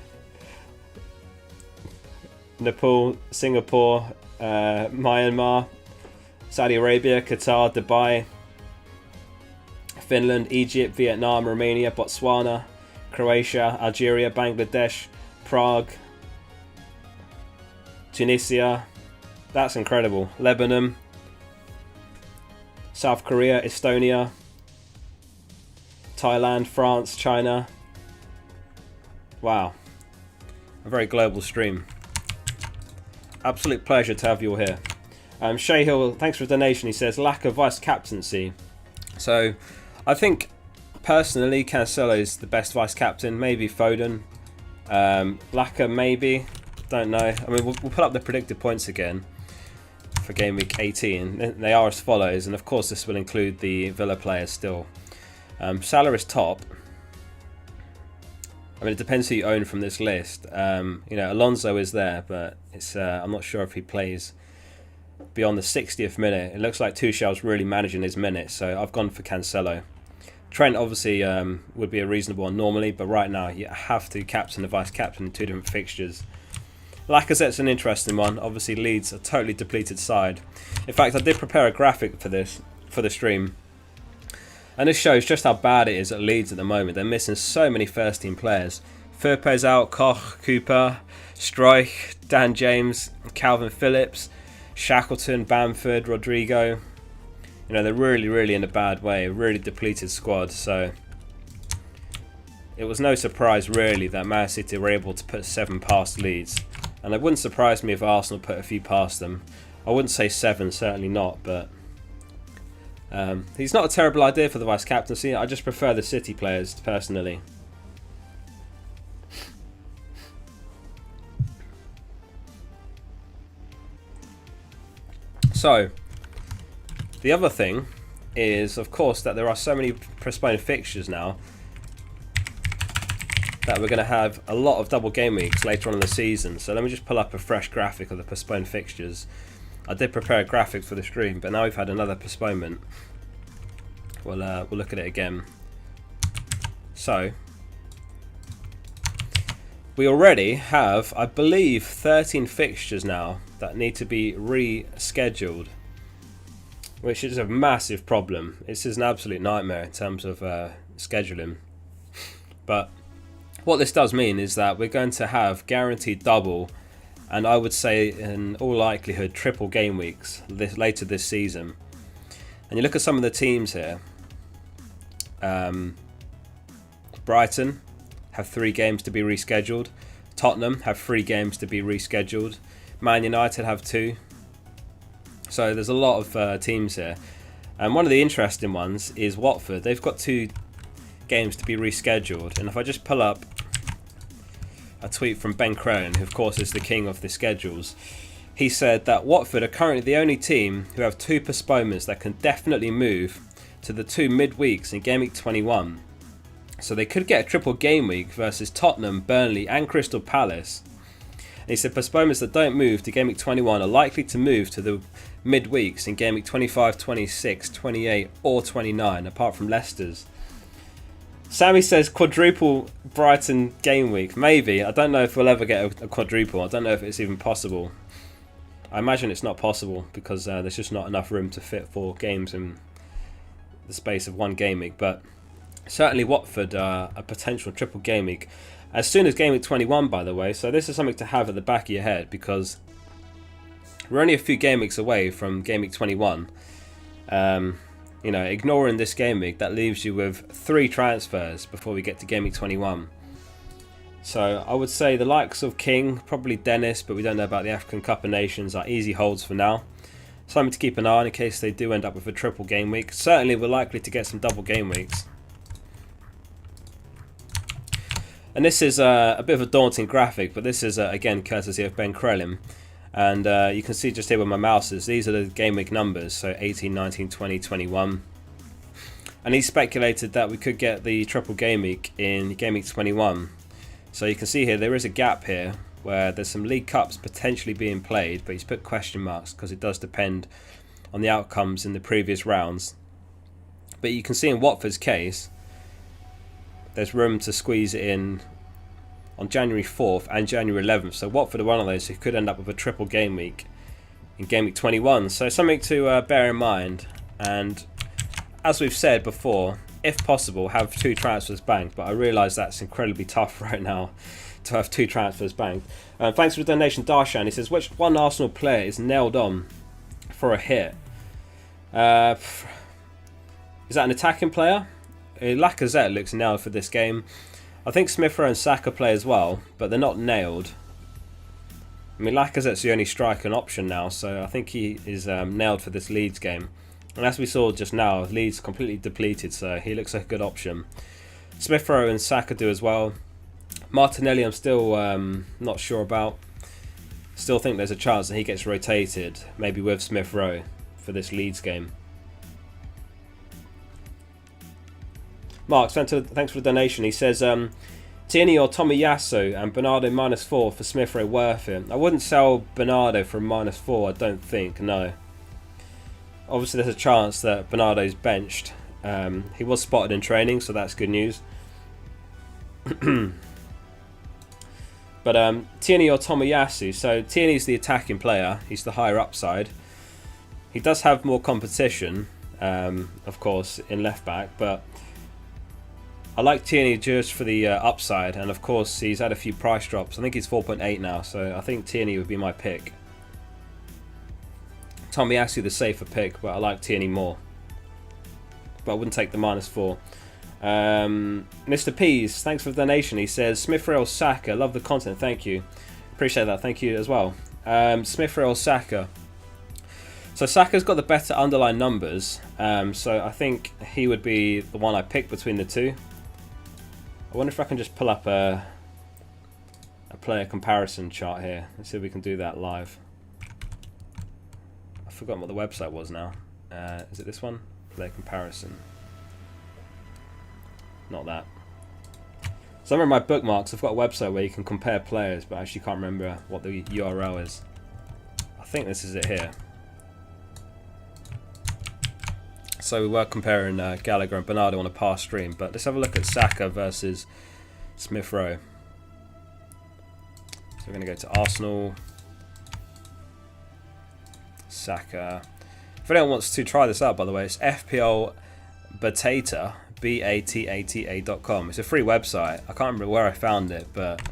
Nepal, Singapore, Myanmar, Saudi Arabia, Qatar, Dubai, Finland, Egypt, Vietnam, Romania, Botswana, Croatia, Algeria, Bangladesh, Prague, Tunisia. That's incredible. Lebanon, South Korea, Estonia, Thailand, France, China. Wow. A very global stream. Absolute pleasure to have you all here. Shay Hill, thanks for the donation. He says, lack of vice captaincy. So, I think, personally, Cancelo is the best vice captain. Maybe Foden. Laka, maybe. Don't know. I mean, we'll put up the predicted points again for Game Week 18. They are as follows. And, of course, this will include the Villa players still. Salah is top. I mean, it depends who you own from this list. You know, Alonso is there, but it's I'm not sure if he plays beyond the 60th minute. It looks like Tuchel's really managing his minutes, so I've gone for Cancelo. Trent obviously would be a reasonable one normally, but right now you have to captain and vice captain in two different fixtures. Lacazette's an interesting one. Obviously Leeds a totally depleted side. In fact, I did prepare a graphic for this for the stream. And this shows just how bad it is at Leeds at the moment. They're missing so many first team players. Firpe's out, Koch, Cooper, Struijk, Dan James, Calvin Phillips, Shackleton, Bamford, Rodrigo. You know, they're really in a bad way. A really depleted squad. So it was no surprise really that Man City were able to put 7 past Leeds. And it wouldn't surprise me if Arsenal put a few past them. I wouldn't say 7, certainly not, but he's not a terrible idea for the vice captaincy. I just prefer the City players personally. So the other thing is, of course, that there are so many postponed fixtures now that we're going to have a lot of double game weeks later on in the season. So let me just pull up a fresh graphic of the postponed fixtures. I did prepare a graphic for the stream, but now we've had another postponement. We'll look at it again. So we already have, I believe, 13 fixtures now that need to be rescheduled, which is a massive problem. This is an absolute nightmare in terms of scheduling. But what this does mean is that we're going to have guaranteed double, and I would say in all likelihood triple game weeks later this season. And you look at some of the teams here. Brighton have 3 games to be rescheduled. Tottenham have 3 games to be rescheduled. Man United have 2. So there's a lot of teams here. And one of the interesting ones is Watford. They've got 2 games to be rescheduled. And if I just pull up a tweet from Ben Crone, who of course is the king of the schedules, he said that Watford are currently the only team who have 2 postponements that can definitely move to the 2 midweeks in Game Week 21. So they could get a triple game week versus Tottenham, Burnley and Crystal Palace. And he said postponements that don't move to Game Week 21 are likely to move to the midweeks in Game Week 25, 26, 28 or 29, apart from Leicester's. Sammy says quadruple Brighton game week. Maybe. I don't know if we'll ever get a quadruple. I don't know if it's even possible. I imagine it's not possible because there's just not enough room to fit 4 games in the space of 1 game week. But certainly Watford are a potential triple game week as soon as Game Week 21, by the way. So this is something to have at the back of your head because we're only a few game weeks away from Game Week 21. You know, ignoring this game week, that leaves you with 3 transfers before we get to Game Week 21. So I would say the likes of King, probably Dennis, but we don't know about the African Cup of Nations, are easy holds for now. Something to keep an eye on in case they do end up with a triple game week. Certainly we're likely to get some double game weeks. And this is a bit of a daunting graphic, but this is again courtesy of Ben Crellin. And you can see just here where my mouse is, these are the game week numbers, so 18, 19, 20, 21. And he speculated that we could get the triple game week in Game Week 21. So you can see here there is a gap here where there's some League Cups potentially being played, but he's put question marks because it does depend on the outcomes in the previous rounds. But you can see in Watford's case, there's room to squeeze it in on January 4th and January 11th. So Watford are one of those who could end up with a triple game week in Game Week 21. So something to bear in mind. And as we've said before, if possible, have 2 transfers banked. But I realise that's incredibly tough right now to have 2 transfers banked. Thanks for the donation, Darshan. He says, which one Arsenal player is nailed on for a hit? Is that an attacking player? Lacazette looks nailed for this game. I think Smith Rowe and Saka play as well, but they're not nailed. I mean, Lacazette's the only striker option now, so I think he is nailed for this Leeds game. And as we saw just now, Leeds completely depleted, so he looks like a good option. Smith Rowe and Saka do as well. Martinelli I'm still not sure about. Still think there's a chance that he gets rotated, maybe with Smith Rowe for this Leeds game. Mark, thanks for the donation. He says, Tierney or Tomiyasu and Bernardo -4 for Smith Rowe worth it. I wouldn't sell Bernardo for -4, I don't think, no. Obviously there's a chance that Bernardo's benched. He was spotted in training, so that's good news. But Tierney or Tomiyasu. So Tierney's the attacking player. He's the higher upside. He does have more competition, of course, in left back. But I like Tierney just for the upside. And of course, he's had a few price drops. I think he's 4.8 now. So I think Tierney would be my pick. Tomiyasu the safer pick, but I like Tierney more. But I wouldn't take the -4. Mr. Pease, thanks for the donation. He says Smith Rowe Saka, love the content, thank you, appreciate that, thank you as well. Smith Rowe Saka, so Saka's got the better underlying numbers, so I think he would be the one I pick between the two. I wonder if I can just pull up a player comparison chart here. Let's see if we can do that live. I've forgotten what the website was now. Is it this one? Player comparison. Not that. Somewhere in my bookmarks I've got a website where you can compare players, but I actually can't remember what the URL is. I think this is it here. So we were comparing Gallagher and Bernardo on a past stream, but let's have a look at Saka versus Smith Rowe. So we're going to go to Arsenal. Saka. If anyone wants to try this out, by the way, it's FPL Batata. BATATA.com. It's a free website. I can't remember where I found it, but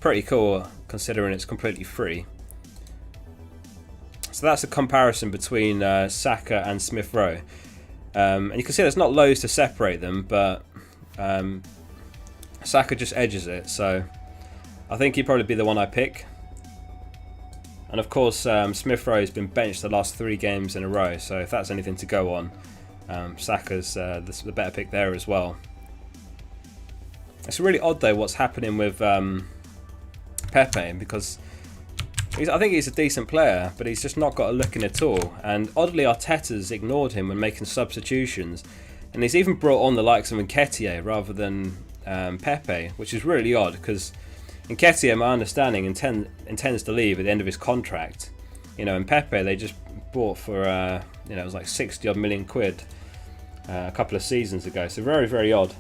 pretty cool considering it's completely free. So that's a comparison between Saka and Smith Rowe. And you can see there's not loads to separate them, but Saka just edges it. So I think he'd probably be the one I pick. And of course, Smith Rowe has been benched the last 3 games in a row. So if that's anything to go on, Saka's the better pick there as well. It's really odd though what's happening with Pepe, because I think he's a decent player, but he's just not got a look in at all. And oddly, Arteta's ignored him when making substitutions, and he's even brought on the likes of Nketiah rather than Pepe, which is really odd because Nketiah, my understanding, intends to leave at the end of his contract. You know, and Pepe they just bought for it was like 60 odd million quid a couple of seasons ago. So very, very odd.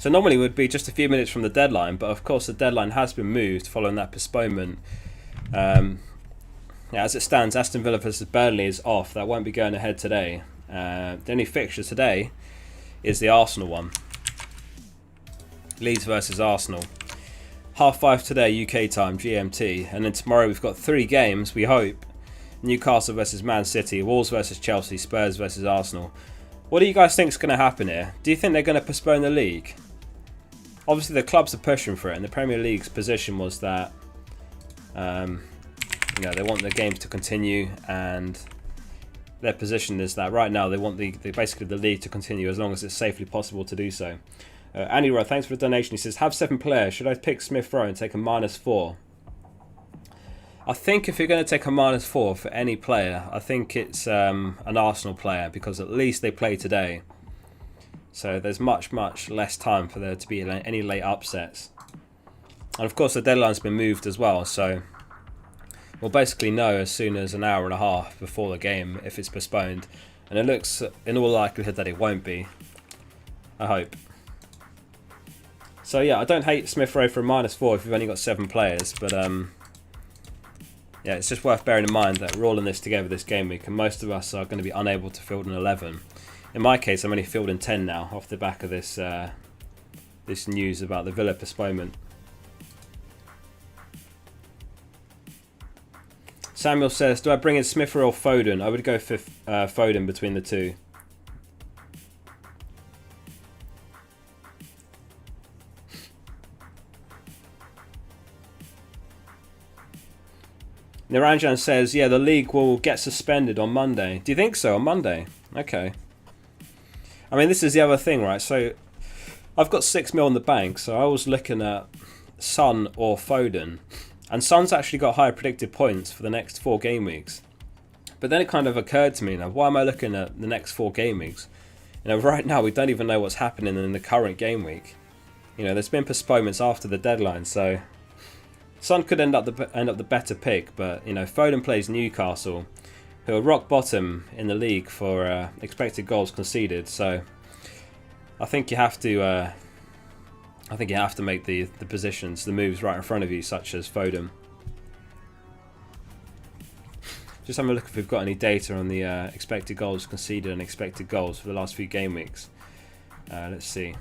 So normally it would be just a few minutes from the deadline, but of course the deadline has been moved following that postponement. As it stands, Aston Villa versus Burnley is off. That won't be going ahead today. The only fixture today is the Arsenal one. Leeds versus Arsenal. 5:30 today UK time, GMT, and then tomorrow we've got 3 games, we hope. Newcastle versus Man City, Wolves versus Chelsea, Spurs versus Arsenal. What do you guys think is going to happen here? Do you think they're going to postpone the league? Obviously the clubs are pushing for it, and the Premier League's position was that they want the games to continue, and their position is that right now they want basically the league to continue as long as it's safely possible to do so. Andy Rowe, thanks for the donation. He says, have 7 players. Should I pick Smith Rowe and take a -4? I think if you're going to take a -4 for any player, I think it's an Arsenal player, because at least they play today. So there's much, much less time for there to be any late upsets. And of course the deadline's been moved as well, so we'll basically know as soon as an hour and a half before the game if it's postponed. And it looks in all likelihood that it won't be. I hope. So yeah, I don't hate Smith Rowe for a -4 if you've only got 7 players, but yeah, it's just worth bearing in mind that we're all in this together this game week, and most of us are going to be unable to field an 11. In my case, I'm only fielding 10 now off the back of this this news about the Villa postponement. Samuel says, do I bring in Smither or Foden? I would go for Foden between the two. Niranjan says, yeah, the league will get suspended on Monday. Do you think so? On Monday? Okay. I mean, this is the other thing, right? So, I've got 6 mil in the bank, so I was looking at Son or Foden. And Son's actually got higher predicted points for the next 4 game weeks. But then it kind of occurred to me, now, why am I looking at the next 4 game weeks? You know, right now, we don't even know what's happening in the current game week. You know, there's been postponements after the deadline, so Son could end up the better pick, but you know, Foden plays Newcastle, who are rock bottom in the league for expected goals conceded. So I think you have to, make the positions, the moves right in front of you, such as Foden. Just having a look if we've got any data on the expected goals conceded and expected goals for the last few game weeks. Let's see.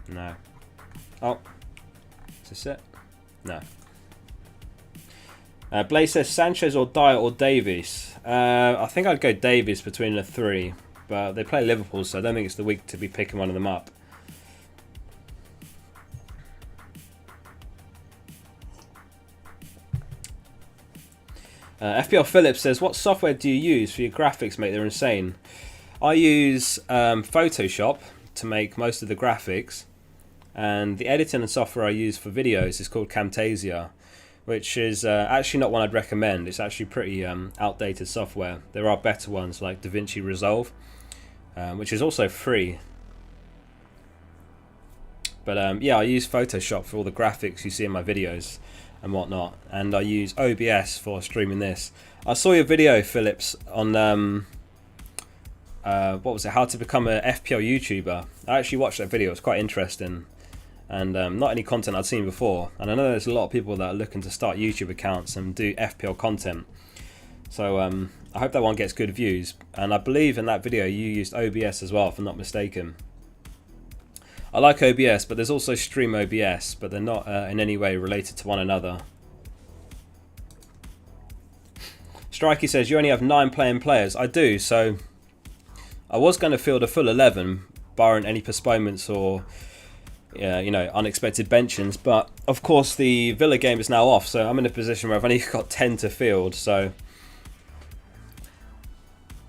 No. Oh. Is this it? No. Blaze says Sanchez or Dyer or Davies. I think I'd go Davies between the 3. But they play Liverpool, so I don't think it's the week to be picking one of them up. FPL Phillips says, what software do you use for your graphics, mate? They're insane. I use Photoshop to make most of the graphics, and the editing and software I use for videos is called Camtasia, which is actually not one I'd recommend. It's actually pretty outdated software. There are better ones like DaVinci Resolve, which is also free. But yeah, I use Photoshop for all the graphics you see in my videos and whatnot, and I use OBS for streaming this. I saw your video, Phillips, on what was it? How to become a FPL YouTuber. I actually watched that video. It's quite interesting, and not any content I'd seen before. And I know there's a lot of people that are looking to start YouTube accounts and do FPL content. So I hope that one gets good views. And I believe in that video you used OBS as well, if I'm not mistaken. I like OBS, but there's also Stream OBS, but they're not in any way related to one another. Strikey says you only have 9 playing players. I do, so I was going to field a full 11, barring any postponements or you know, unexpected benchings. But of course, the Villa game is now off, so I'm in a position where I've only got 10 to field. So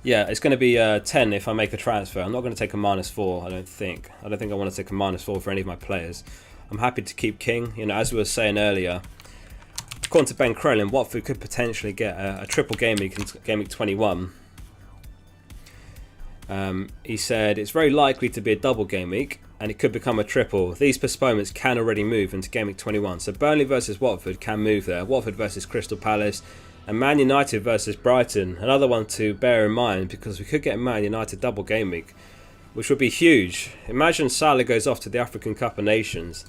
yeah, it's going to be 10 if I make a transfer. I'm not going to take a -4. I don't think. I don't think I want to take a -4 for any of my players. I'm happy to keep King. You know, as we were saying earlier, according to Ben Crellin, Watford could potentially get a triple game week in Game Week 21. He said it's very likely to be a double game week and it could become a triple. These postponements can already move into Game Week 21. So Burnley versus Watford can move there. Watford versus Crystal Palace, and Man United versus Brighton. Another one to bear in mind, because we could get a Man United double game week, which would be huge. Imagine Salah goes off to the African Cup of Nations.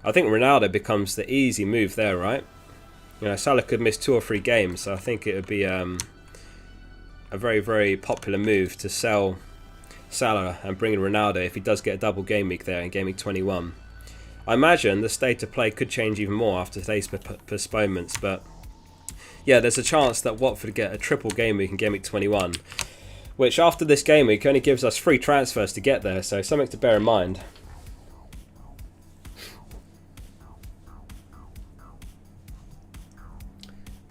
I think Ronaldo becomes the easy move there, right? You know, Salah could miss 2 or 3 games, so I think it would be a very, very popular move to sell Salah and bring in Ronaldo if he does get a double game week there in Game Week 21. I imagine the state of play could change even more after today's postponements, but yeah, there's a chance that Watford get a triple game week in Game Week 21, which after this game week only gives us 3 transfers to get there, so something to bear in mind.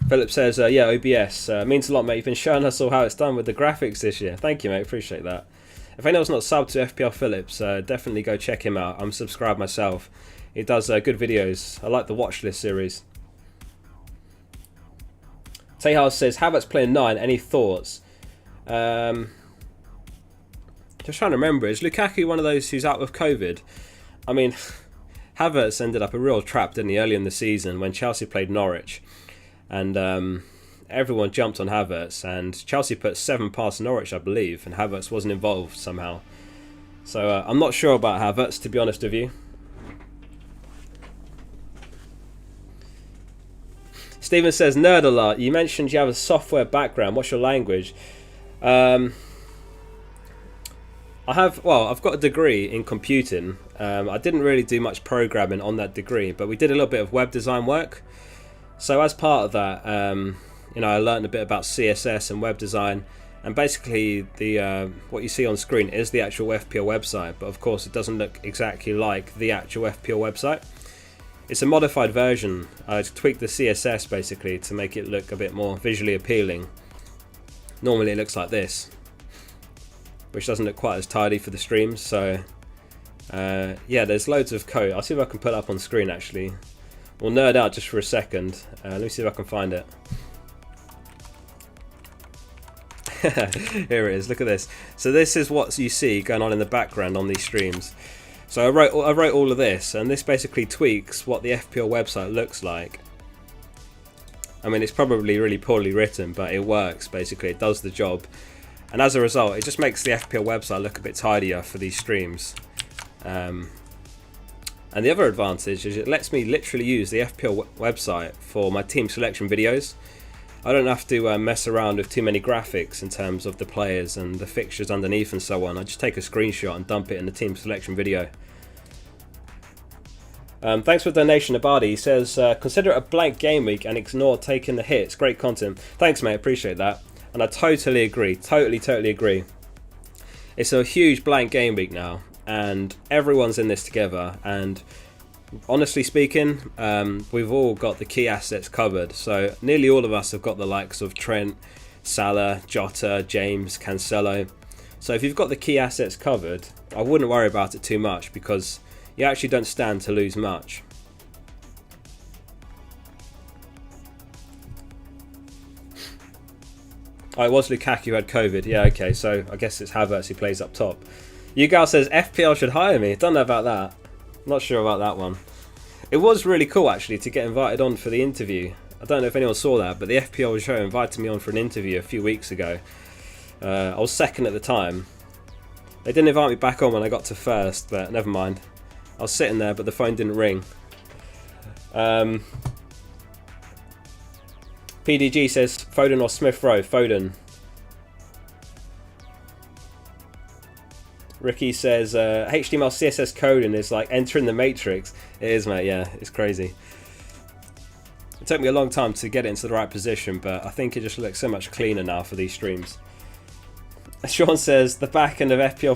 Philip says, yeah, OBS means a lot, mate. You've been showing us all how it's done with the graphics this year. Thank you, mate. Appreciate that. If anyone's not subbed to FPL Phillips, definitely go check him out. I'm subscribed myself. He does good videos. I like the watch list series. Tehal says, Havertz playing 9. Any thoughts? Just trying to remember. Is Lukaku one of those who's out with COVID? I mean, Havertz ended up a real trap, didn't he, early in the season when Chelsea played Norwich. And everyone jumped on Havertz, and Chelsea put 7 past Norwich, I believe, and Havertz wasn't involved somehow. So I'm not sure about Havertz, to be honest with you. Stephen says, nerd alert, you mentioned you have a software background. What's your language? I've got a degree in computing. I didn't really do much programming on that degree, but we did a little bit of web design work. So as part of that, I learned a bit about CSS and web design, and basically the what you see on screen is the actual FPL website, but of course it doesn't look exactly like the actual FPL website. It's a modified version. I tweaked the CSS basically to make it look a bit more visually appealing. Normally it looks like this, which doesn't look quite as tidy for the streams. So there's loads of code. I'll see if I can put it up on screen actually. We'll nerd out just for a second. Let me see if I can find it. Here it is. Look at this. So this is what you see going on in the background on these streams. So I wrote all of this, and this basically tweaks what the FPL website looks like. I mean, it's probably really poorly written, but it works. Basically, it does the job, and as a result, it just makes the FPL website look a bit tidier for these streams. And the other advantage is it lets me literally use the FPL website for my team selection videos. I don't have to mess around with too many graphics in terms of the players and the fixtures underneath and so on. I just take a screenshot and dump it in the team selection video. Thanks for the donation, Abadi. He says, consider it a blank game week and ignore taking the hits. Great content. Thanks, mate. Appreciate that. And I totally agree. Totally agree. It's a huge blank game week now, and everyone's in this together. And honestly speaking, we've all got the key assets covered. So nearly all of us have got the likes of Trent, Salah, Jota, James, Cancelo. So if you've got the key assets covered, I wouldn't worry about it too much, because you actually don't stand to lose much. Oh, it was Lukaku who had COVID. Yeah, okay, so I guess it's Havertz who plays up top. Yugal says FPL should hire me. Don't know about that. Not sure about that one. It was really cool actually to get invited on for the interview. I don't know if anyone saw that, but the FPL show invited me on for an interview a few weeks ago. I was second at the time. They didn't invite me back on when I got to first, but never mind. I was sitting there, but the phone didn't ring. PDG says Foden or Smith Rowe. Foden. Ricky says HTML CSS coding is like entering the matrix. It is, mate. Yeah, it's crazy. It took me a long time to get it into the right position, but I think it just looks so much cleaner now for these streams. Sean says the back end of FPL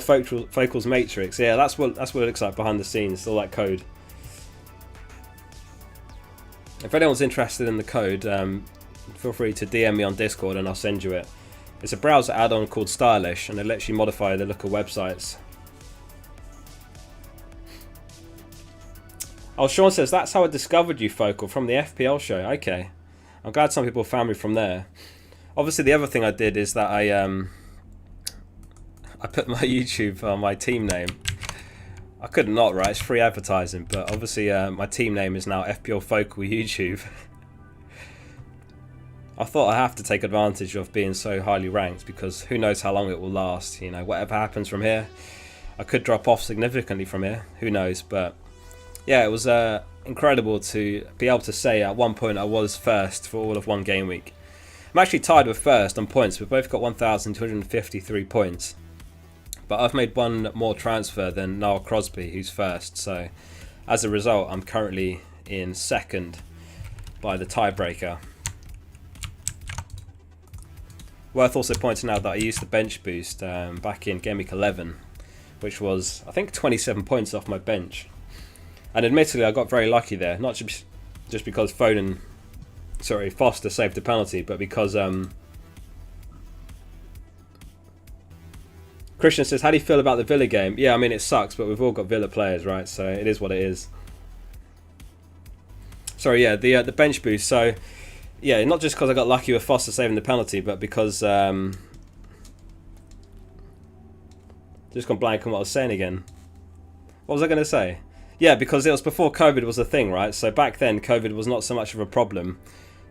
Focal's matrix. Yeah, that's what it looks like behind the scenes. All that code. If anyone's interested in the code, feel free to DM me on Discord and I'll send you it. It's a browser add-on called Stylish, and it lets you modify the look of websites. Oh, Sean says that's how I discovered you, Focal, from the FPL show. Okay, I'm glad some people found me from there. Obviously, the other thing I did is that I put my YouTube on my team name. I could not, right? It's free advertising, but obviously my team name is now FPL Focal YouTube. I thought I have to take advantage of being so highly ranked, because who knows how long it will last. You know, whatever happens from here, I could drop off significantly from here. Who knows? But yeah, it was incredible to be able to say at one point I was first for all of one game week. I'm actually tied with first on points. We've both got 1,253 points. But I've made one more transfer than Niall Crosby, who's first. So as a result, I'm currently in second by the tiebreaker. Worth also pointing out that I used the bench boost back in Gameweek 11, which was, I think, 27 points off my bench. And admittedly, I got very lucky there. Not just because Foster saved the penalty, but because Christian says, how do you feel about the Villa game? Yeah, I mean, it sucks, but we've all got Villa players, right? So it is what it is. Sorry, yeah, the bench boost. So, yeah, not just because I got lucky with Foster saving the penalty, but because... just gone blank on what I was saying again. What was I going to say? Yeah, because it was before COVID was a thing, right? So back then, COVID was not so much of a problem.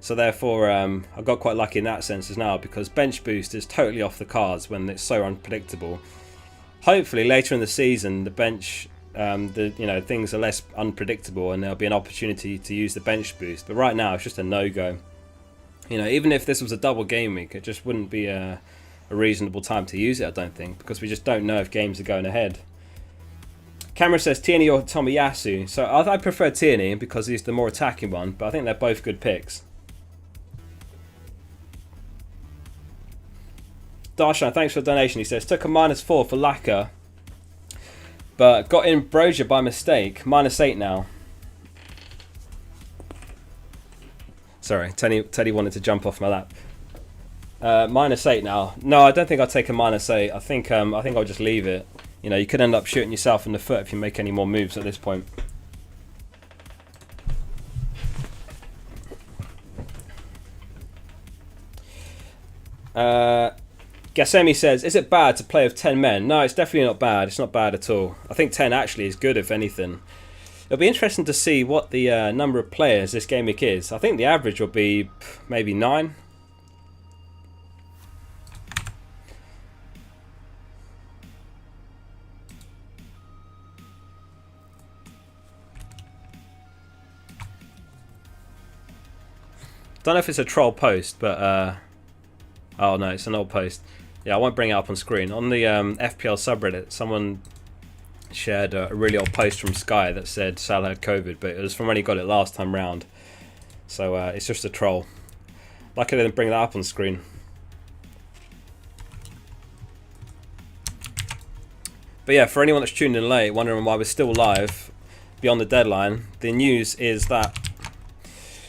So therefore, I got quite lucky in that sense as now, because bench boost is totally off the cards when it's so unpredictable. Hopefully later in the season, the bench, things are less unpredictable and there'll be an opportunity to use the bench boost. But right now, it's just a no-go. You know, even if this was a double game week, it just wouldn't be a a reasonable time to use it, I don't think, because we just don't know if games are going ahead. Cameron says Tierney or Tomiyasu. So I prefer Tierney because he's the more attacking one, but I think they're both good picks. Darshan, thanks for the donation. He says, took a -4 for Laka, but got in Brozier by mistake. -8 now. Sorry, Teddy wanted to jump off my lap. -8 now. No, I don't think I'll take a -8. I think I'll just leave it. You know, you could end up shooting yourself in the foot if you make any more moves at this point. Gasemi says, is it bad to play with 10 men? No, it's definitely not bad. It's not bad at all. I think 10 actually is good, if anything. It'll be interesting to see what the number of players this game week is. I think the average will be maybe 9. Don't know if it's a troll post, but oh no, it's an old post. Yeah, I won't bring it up on screen. On the FPL subreddit, someone shared a really old post from Sky that said Salah had COVID, but it was from when he got it last time round. So it's just a troll. Lucky I didn't bring that up on screen. But yeah, for anyone that's tuned in late, wondering why we're still live beyond the deadline, the news is that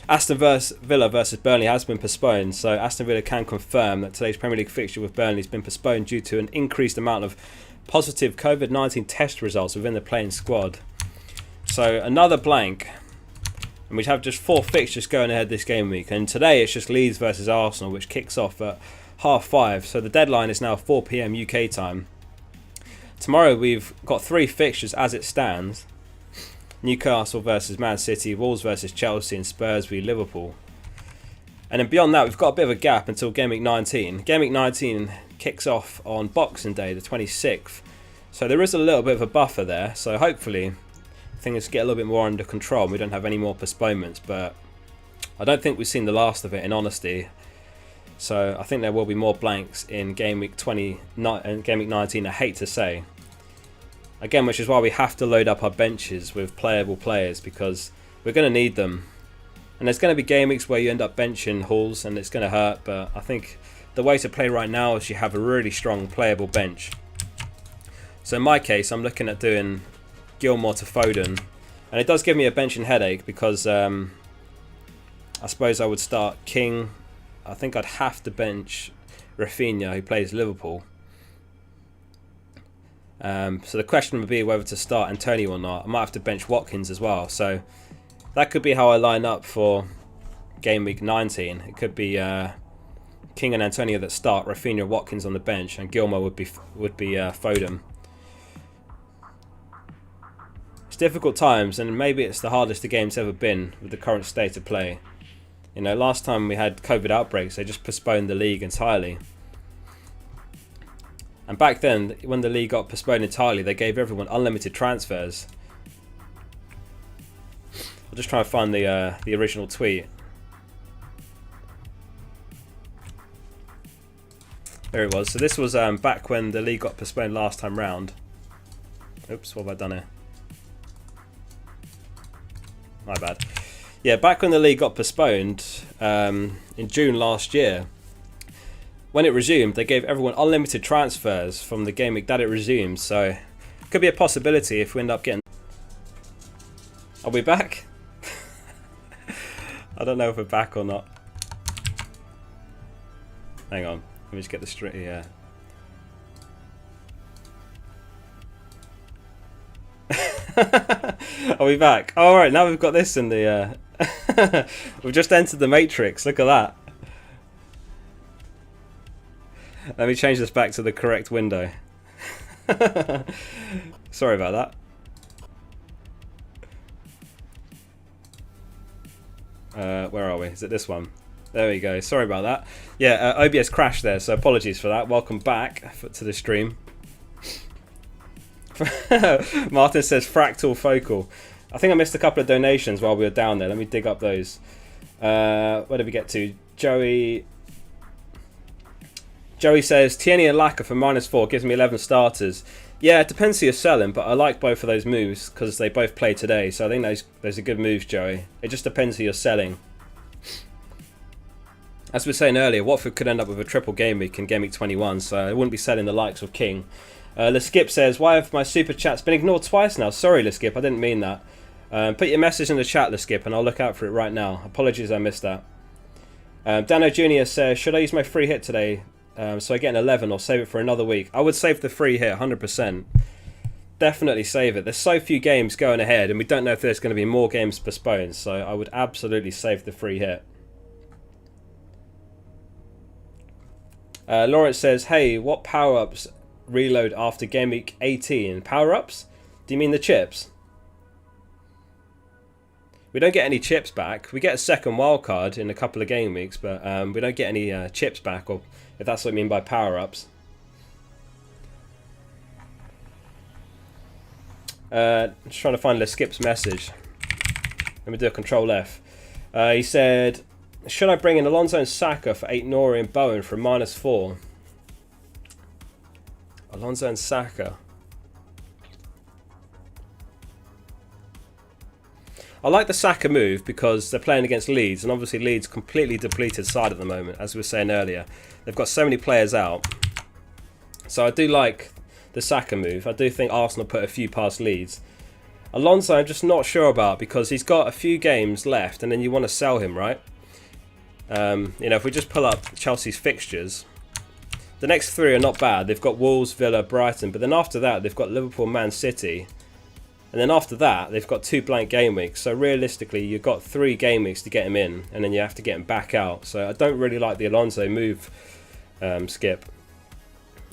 Aston Villa versus Burnley has been postponed, so Aston Villa can confirm that today's Premier League fixture with Burnley has been postponed due to an increased amount of positive COVID-19 test results within the playing squad. So another blank, and we have just 4 fixtures going ahead this game week, and today it's just Leeds versus Arsenal, which kicks off at 5:30, so the deadline is now 4 PM UK time. Tomorrow we've got 3 fixtures as it stands. Newcastle versus Man City, Wolves versus Chelsea, and Spurs v Liverpool. And then beyond that, we've got a bit of a gap until Game Week 19. Game Week 19 kicks off on Boxing Day, the 26th. So there is a little bit of a buffer there. So hopefully things get a little bit more under control and we don't have any more postponements. But I don't think we've seen the last of it, in honesty. So I think there will be more blanks in Game Week 20 and Game Week 19, I hate to say. Again, which is why we have to load up our benches with playable players, because we're going to need them. And there's going to be game weeks where you end up benching Halls and it's going to hurt, but I think the way to play right now is you have a really strong playable bench. So in my case, I'm looking at doing Gilmour to Foden. And it does give me a benching headache because I suppose I would start King. I think I'd have to bench Rafinha, who plays Liverpool. So the question would be whether to start Antonio or not. I might have to bench Watkins as well. So that could be how I line up for Game Week 19. It could be King and Antonio that start, Rafinha, Watkins on the bench, and Gilmour would be Foden. It's difficult times, and maybe it's the hardest the game's ever been with the current state of play. You know, last time we had COVID outbreaks, they just postponed the league entirely. And back then, when the league got postponed entirely, they gave everyone unlimited transfers. I'll just try and find the original tweet. There it was. So this was back when the league got postponed last time round. Oops, what have I done here? My bad. Yeah, back when the league got postponed in June last year. When it resumed, they gave everyone unlimited transfers from the game week that it resumed. So it could be a possibility if we end up getting... Are we back? I don't know if we're back or not. Hang on. Let me just get the straight... Yeah. Are we back? Oh, alright, now we've got this in the... We've just entered the Matrix. Look at that. Let me change this back to the correct window. Sorry about that. Where are we? Is it this one? There we go. Sorry about that. Yeah, OBS crashed there, so apologies for that. Welcome back to the stream. Martin says fractal focal. I think I missed a couple of donations while we were down there. Let me dig up those. Where did we get to? Joey says, Tierney and Laka for -4 gives me 11 starters. Yeah, it depends who you're selling, but I like both of those moves because they both play today. So I think those are good moves, Joey. It just depends who you're selling. As we were saying earlier, Watford could end up with a triple game week in Game Week 21, so I wouldn't be selling the likes of King. Leskip says, why have my super chats been ignored twice now? Sorry, Leskip, I didn't mean that. Put your message in the chat, Leskip, and I'll look out for it right now. Apologies I missed that. Dano Jr. says, should I use my free hit today so I get an 11 or save it for another week? I would save the free hit, 100%. Definitely save it. There's so few games going ahead, and we don't know if there's going to be more games postponed, so I would absolutely save the free hit. Lawrence says, hey, what power-ups reload after Game Week 18? Power-ups? Do you mean the chips? We don't get any chips back. We get a second wildcard in a couple of game weeks, but we don't get any chips back, or if that's what you mean by power-ups. Just trying to find Skip's message. Let me do a Control F. He said, should I bring in Alonso and Saka for 8 Nori and Bowen for -4? Alonso and Saka. I like the Saka move because they're playing against Leeds, and obviously Leeds completely depleted side at the moment, as we were saying earlier. They've got so many players out. So I do like the Saka move. I do think Arsenal put a few past Leeds. Alonso I'm just not sure about because he's got a few games left and then you want to sell him, right? You know, if we just pull up Chelsea's fixtures, the next 3 are not bad. They've got Wolves, Villa, Brighton, but then after that they've got Liverpool, Man City, and then after that they've got 2 blank game weeks. So realistically you've got 3 game weeks to get him in, and then you have to get him back out. So I don't really like the Alonso move, Skip.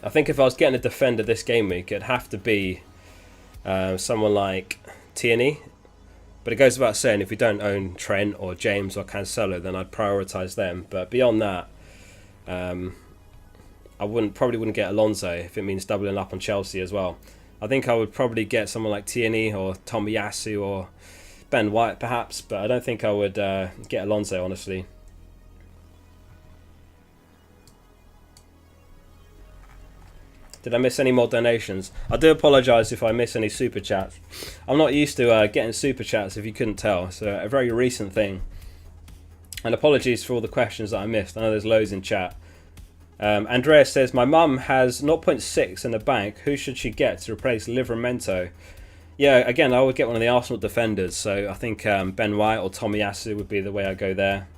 I think if I was getting a defender this game week, it'd have to be someone like Tierney. But it goes without saying, if you don't own Trent or James or Cancelo, then I'd prioritise them. But beyond that, I probably wouldn't get Alonso if it means doubling up on Chelsea as well. I think I would probably get someone like Tierney or Tomiyasu or Ben White perhaps, but I don't think I would get Alonso, honestly. Did I miss any more donations? I do apologise if I miss any super chats. I'm not used to getting super chats, if you couldn't tell. It's a very recent thing. And apologies for all the questions that I missed. I know there's loads in chat. Andreas says, my mum has 0.6 in the bank. Who should she get to replace Livramento? Yeah, again, I would get one of the Arsenal defenders. So I think Ben White or Tomiyasu would be the way I go there.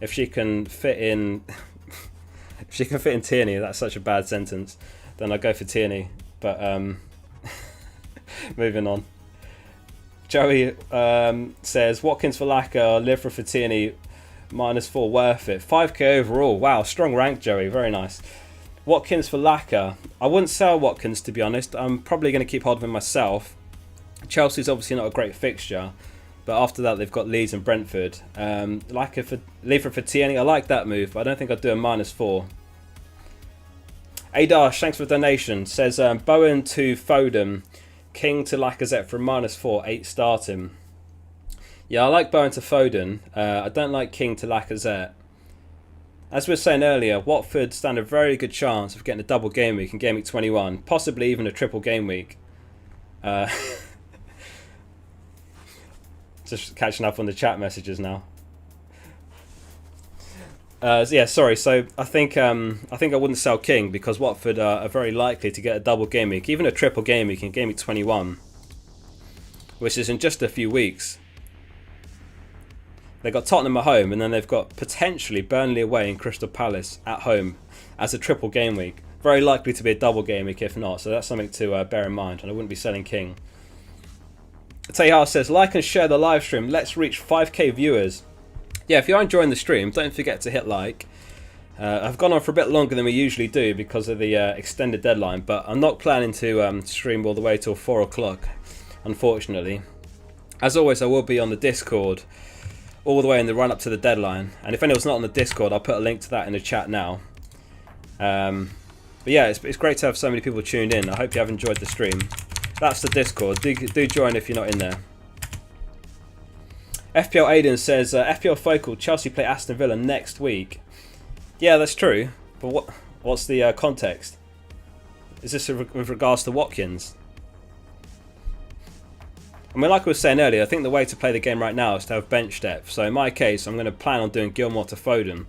If she can fit in... if she can fit in Tierney, that's such a bad sentence. Then I'll go for Tierney. But moving on. Joey says, Watkins for Laka, Livra for Tierney, -4 worth it. 5k overall. Wow, strong rank, Joey. Very nice. Watkins for Laka. I wouldn't sell Watkins, to be honest. I'm probably going to keep hold of him myself. Chelsea's obviously not a great fixture. But after that, they've got Leeds and Brentford. Livra for Tierney. I like that move, but I don't think I'd do a -4. Adash, thanks for the donation. Says Bowen to Foden, King to Lacazette for -4, 8 starting. Yeah, I like Bowen to Foden. I don't like King to Lacazette. As we were saying earlier, Watford stand a very good chance of getting a double game week in Game Week 21, possibly even a triple game week. Just catching up on the chat messages now. Yeah, sorry. So I think I wouldn't sell King because Watford are very likely to get a double game week, even a triple game week in Game Week 21, which is in just a few weeks. They've got Tottenham at home, and then they've got potentially Burnley away and Crystal Palace at home as a triple game week. Very likely to be a double game week if not, so that's something to bear in mind, and I wouldn't be selling King. Tehar says, like and share the live stream. Let's reach 5k viewers. Yeah, if you're enjoying the stream, don't forget to hit like. I've gone on for a bit longer than we usually do because of the extended deadline, but I'm not planning to stream all the way till 4 o'clock, unfortunately. As always, I will be on the Discord all the way in the run-up to the deadline, and if anyone's not on the Discord, I'll put a link to that in the chat now. But yeah, it's great to have so many people tuned in. I hope you have enjoyed the stream. That's the Discord. Do join if you're not in there. FPL Aiden says, FPL Focal, Chelsea play Aston Villa next week. Yeah, that's true. But What's the context? Is this with regards to Watkins? I mean, like I was saying earlier, I think the way to play the game right now is to have bench depth. So in my case, I'm going to plan on doing Gilmore to Foden,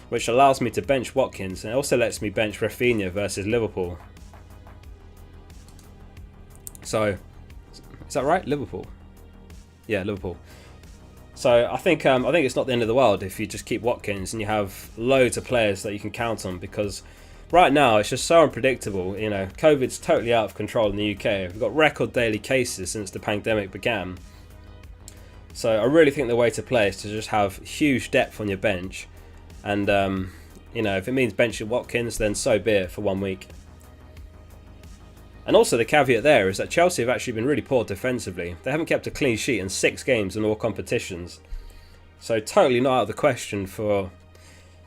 which allows me to bench Watkins, and it also lets me bench Rafinha versus Liverpool. So, is that right? Liverpool? Yeah, Liverpool. So I think it's not the end of the world if you just keep Watkins and you have loads of players that you can count on, because right now it's just so unpredictable. You know, COVID's totally out of control in the UK. We've got record daily cases since the pandemic began. So I really think the way to play is to just have huge depth on your bench, and you know, if it means benching Watkins, then so be it for 1 week. And also the caveat there is that Chelsea have actually been really poor defensively. They haven't kept a clean sheet in 6 games in all competitions. So totally not out of the question for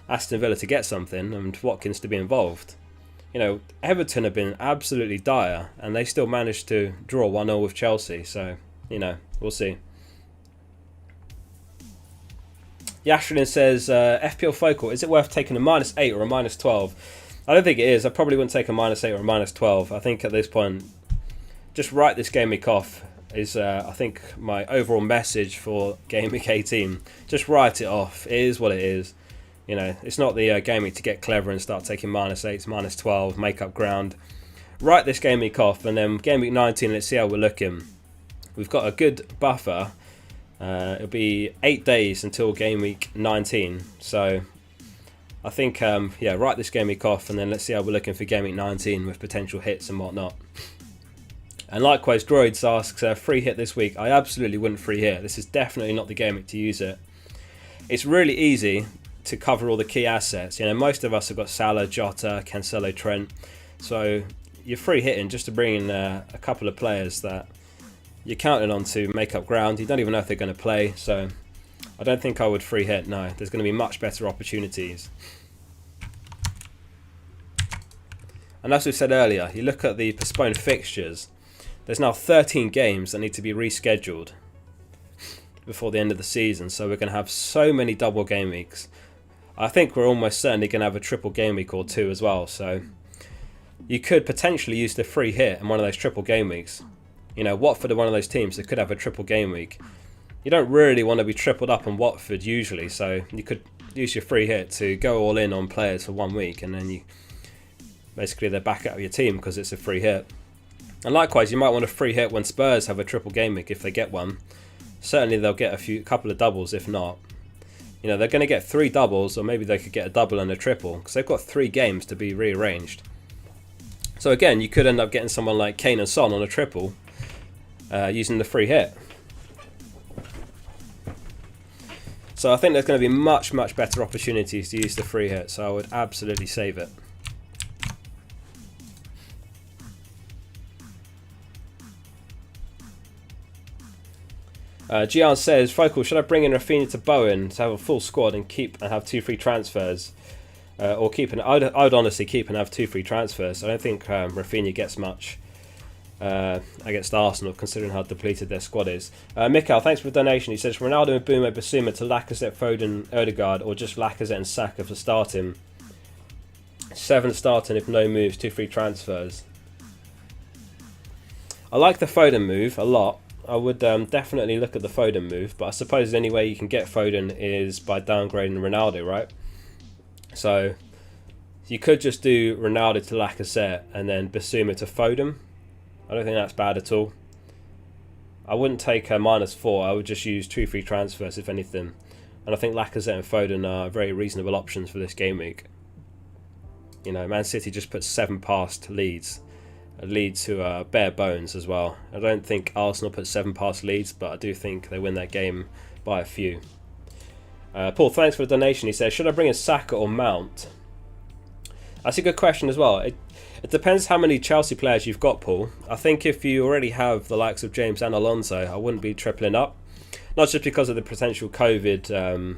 Aston Villa to get something and Watkins to be involved. You know, Everton have been absolutely dire and they still managed to draw 1-0 with Chelsea. So, you know, we'll see. Yashlin says, FPL focal, is it worth taking a -8 or a -12? I don't think it is. I probably wouldn't take a -8 or a -12. I think at this point, just write this game week off is, I think, my overall message for Game Week 18. Just write it off. It is what it is. You know, it's not the game week to get clever and start taking -8s, -12, make up ground. Write this game week off, and then Game Week 19, let's see how we're looking. We've got a good buffer. It'll be 8 days until Game Week 19. So I think, yeah, write this game week off, and then let's see how we're looking for Game Week 19 with potential hits and whatnot. And likewise, Droids asks, free hit this week. I absolutely wouldn't free hit. This is definitely not the game week to use it. It's really easy to cover all the key assets. You know, most of us have got Salah, Jota, Cancelo, Trent. So you're free hitting just to bring in a couple of players that you're counting on to make up ground. You don't even know if they're going to play. So I don't think I would free hit, no. There's going to be much better opportunities. And as we said earlier, you look at the postponed fixtures. There's now 13 games that need to be rescheduled before the end of the season. So we're going to have so many double game weeks. I think we're almost certainly going to have a triple game week or two as well. So you could potentially use the free hit in one of those triple game weeks. You know, Watford are one of those teams that could have a triple game week. You don't really want to be tripled up on Watford usually, so you could use your free hit to go all in on players for 1 week, and then you basically they're back out of your team because it's a free hit. And likewise, you might want a free hit when Spurs have a triple game week if they get one. Certainly they'll get a couple of doubles if not. You know, they're going to get 3 doubles, or maybe they could get a double and a triple because they've got 3 games to be rearranged. So again, you could end up getting someone like Kane and Son on a triple using the free hit. So I think there's going to be much, much better opportunities to use the free hit, so I would absolutely save it. Gian says, Focal, should I bring in Rafinha to Bowen to have a full squad and have 2 free transfers? Or I would honestly keep and have 2 free transfers. I don't think Rafinha gets much against Arsenal, considering how depleted their squad is. Mikhail, thanks for the donation. He says, Ronaldo and Mbeumo Basuma to Lacazette, Foden, Odegaard, or just Lacazette and Saka for starting. 7 starting if no moves, 2 free transfers. I like the Foden move a lot. I would definitely look at the Foden move, but I suppose the only way you can get Foden is by downgrading Ronaldo, right? So you could just do Ronaldo to Lacazette and then Basuma to Foden. I don't think that's bad at all. I wouldn't take a -4. I would just use 2 free transfers if anything. And I think Lacazette and Foden are very reasonable options for this game week. You know, Man City just put 7 past Leeds. Leeds who are bare bones as well. I don't think Arsenal put 7 past Leeds, but I do think they win that game by a few. Paul, thanks for the donation. He says, should I bring in Saka or Mount? That's a good question as well. It depends how many Chelsea players you've got, Paul. I think if you already have the likes of James and Alonso, I wouldn't be tripling up. Not just because of the potential COVID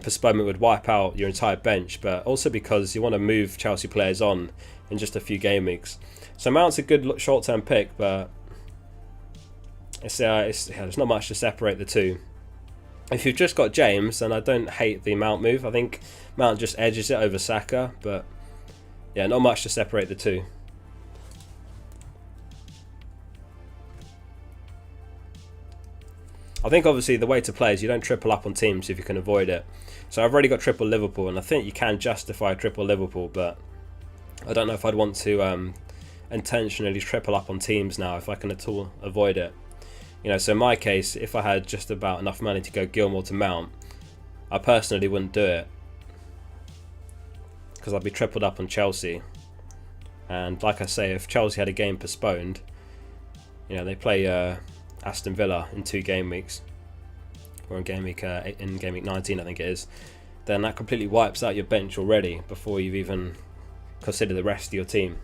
postponement would wipe out your entire bench, but also because you want to move Chelsea players on in just a few game weeks. So Mount's a good short-term pick, but there's not much to separate the two. If you've just got James, then I don't hate the Mount move. I think Mount just edges it over Saka, but yeah, not much to separate the two. I think obviously the way to play is you don't triple up on teams if you can avoid it. So I've already got triple Liverpool, and I think you can justify triple Liverpool, but I don't know if I'd want to intentionally triple up on teams now if I can at all avoid it. You know, so in my case, if I had just about enough money to go Gilmore to Mount, I personally wouldn't do it, because I'd be tripled up on Chelsea. And like I say, if Chelsea had a game postponed, you know, they play Aston Villa in 2 game weeks, or in game week 19 I think it is, then that completely wipes out your bench already before you've even considered the rest of your team.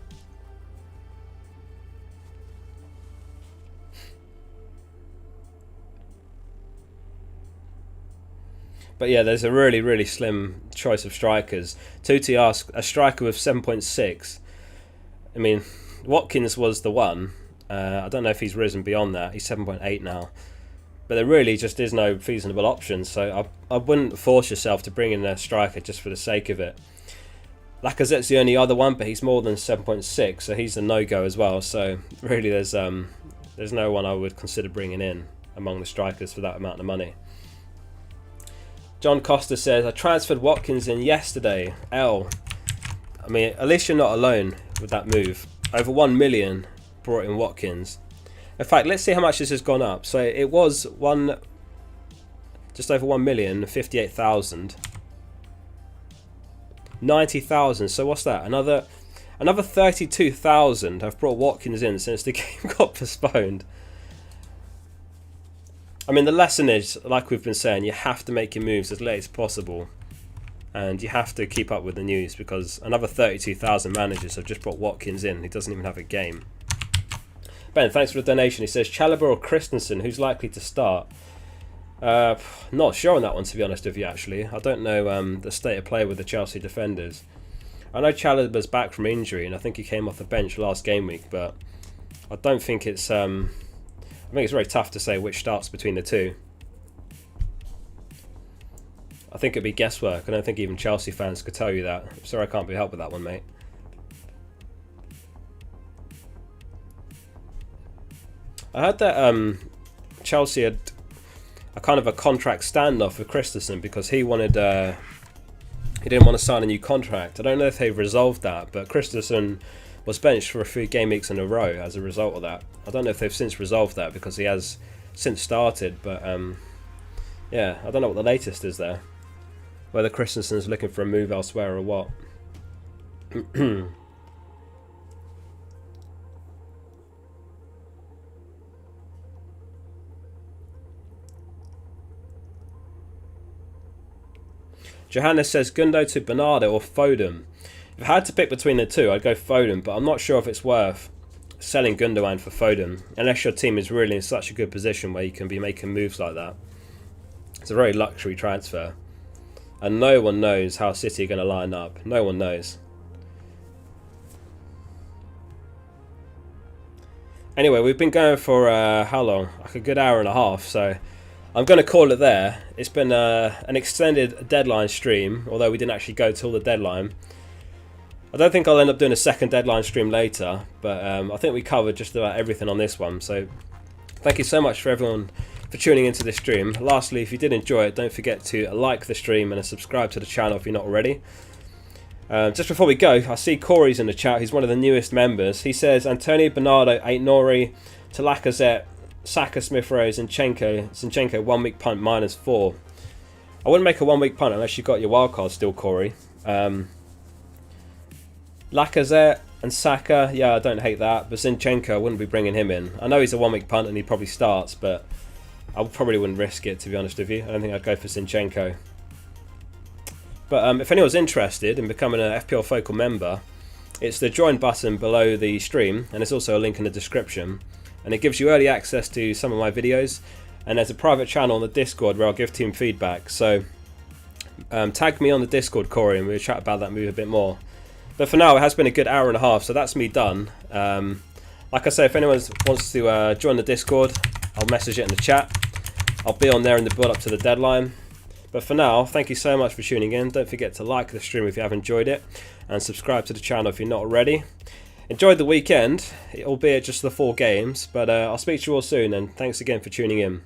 But yeah, there's a really slim choice of strikers. Tutti asks, a striker with 7.6. I mean, Watkins was the one. I don't know if he's risen beyond that. He's 7.8 now. But there really just is no feasible option. So I wouldn't force yourself to bring in a striker just for the sake of it. Lacazette's the only other one, but he's more than 7.6, so he's a no-go as well. So really there's no one I would consider bringing in among the strikers for that amount of money. John Costa says, I transferred Watkins in yesterday. I mean, at least you're not alone with that move. Over 1 million brought in Watkins. In fact, let's see how much this has gone up. So it was just over 1 million, 58,000. 90,000. So what's that? Another 32,000 have brought Watkins in since the game got postponed. I mean, the lesson is, like we've been saying, you have to make your moves as late as possible, and you have to keep up with the news, because another 32,000 managers have just brought Watkins in. He doesn't even have a game. Ben, thanks for the donation. He says, Chalobah or Christensen, who's likely to start? Not sure on that one, to be honest with you, actually. I don't know the state of play with the Chelsea defenders. I know Chalobah's back from injury, and I think he came off the bench last game week, but I don't think it's... I think it's very tough to say which starts between the two. I think it'd be guesswork. I don't think even Chelsea fans could tell you that. I'm sorry I can't be helped with that one, mate. I heard that Chelsea had a kind of a contract standoff with Christensen because he wanted he didn't want to sign a new contract. I don't know if they've resolved that, but Christensen was benched for a few game weeks in a row as a result of that. I don't know if they've since resolved that, because he has since started, but yeah, I don't know what the latest is there. Whether Christensen's looking for a move elsewhere or what. Johannes says Gundo to Bernardo or Foden. If I had to pick between the two, I'd go Foden, but I'm not sure if it's worth selling Gundogan for Foden, unless your team is really in such a good position where you can be making moves like that. It's a very luxury transfer, and no one knows how City are going to line up. No one knows. Anyway, we've been going for how long? Like a good hour and a half, so I'm going to call it there. It's been an extended deadline stream, although we didn't actually go till the deadline. I don't think I'll end up doing a second deadline stream later, but I think we covered just about everything on this one. So thank you so much for everyone for tuning into this stream. Lastly, if you did enjoy it, don't forget to like the stream and subscribe to the channel if you're not already. Just before we go, I see Corey's in the chat. He's one of the newest members. He says Antonio, Bernardo, Aït-Nouri, to Lacazette, Saka, Smith Rowe, Zinchenko 1 week punt -4. I wouldn't make a 1 week punt unless you got your wildcard still, Corey. Lacazette and Saka, yeah, I don't hate that, but Zinchenko, I wouldn't be bringing him in. I know he's a 1 week punt and he probably starts, but I probably wouldn't risk it, to be honest with you. I don't think I'd go for Zinchenko. But if anyone's interested in becoming an fplfocal member, it's the join button below the stream, and there's also a link in the description, and it gives you early access to some of my videos, and there's a private channel on the Discord where I'll give team feedback. So tag me on the Discord, Corey, and we'll chat about that move a bit more. But for now, it has been a good hour and a half, so that's me done. Like I say, if anyone wants to join the Discord, I'll message it in the chat. I'll be on there in the build up to the deadline. But for now, thank you so much for tuning in. Don't forget to like the stream if you have enjoyed it, and subscribe to the channel if you're not already. Enjoy the weekend, albeit just the 4 games, but I'll speak to you all soon, and thanks again for tuning in.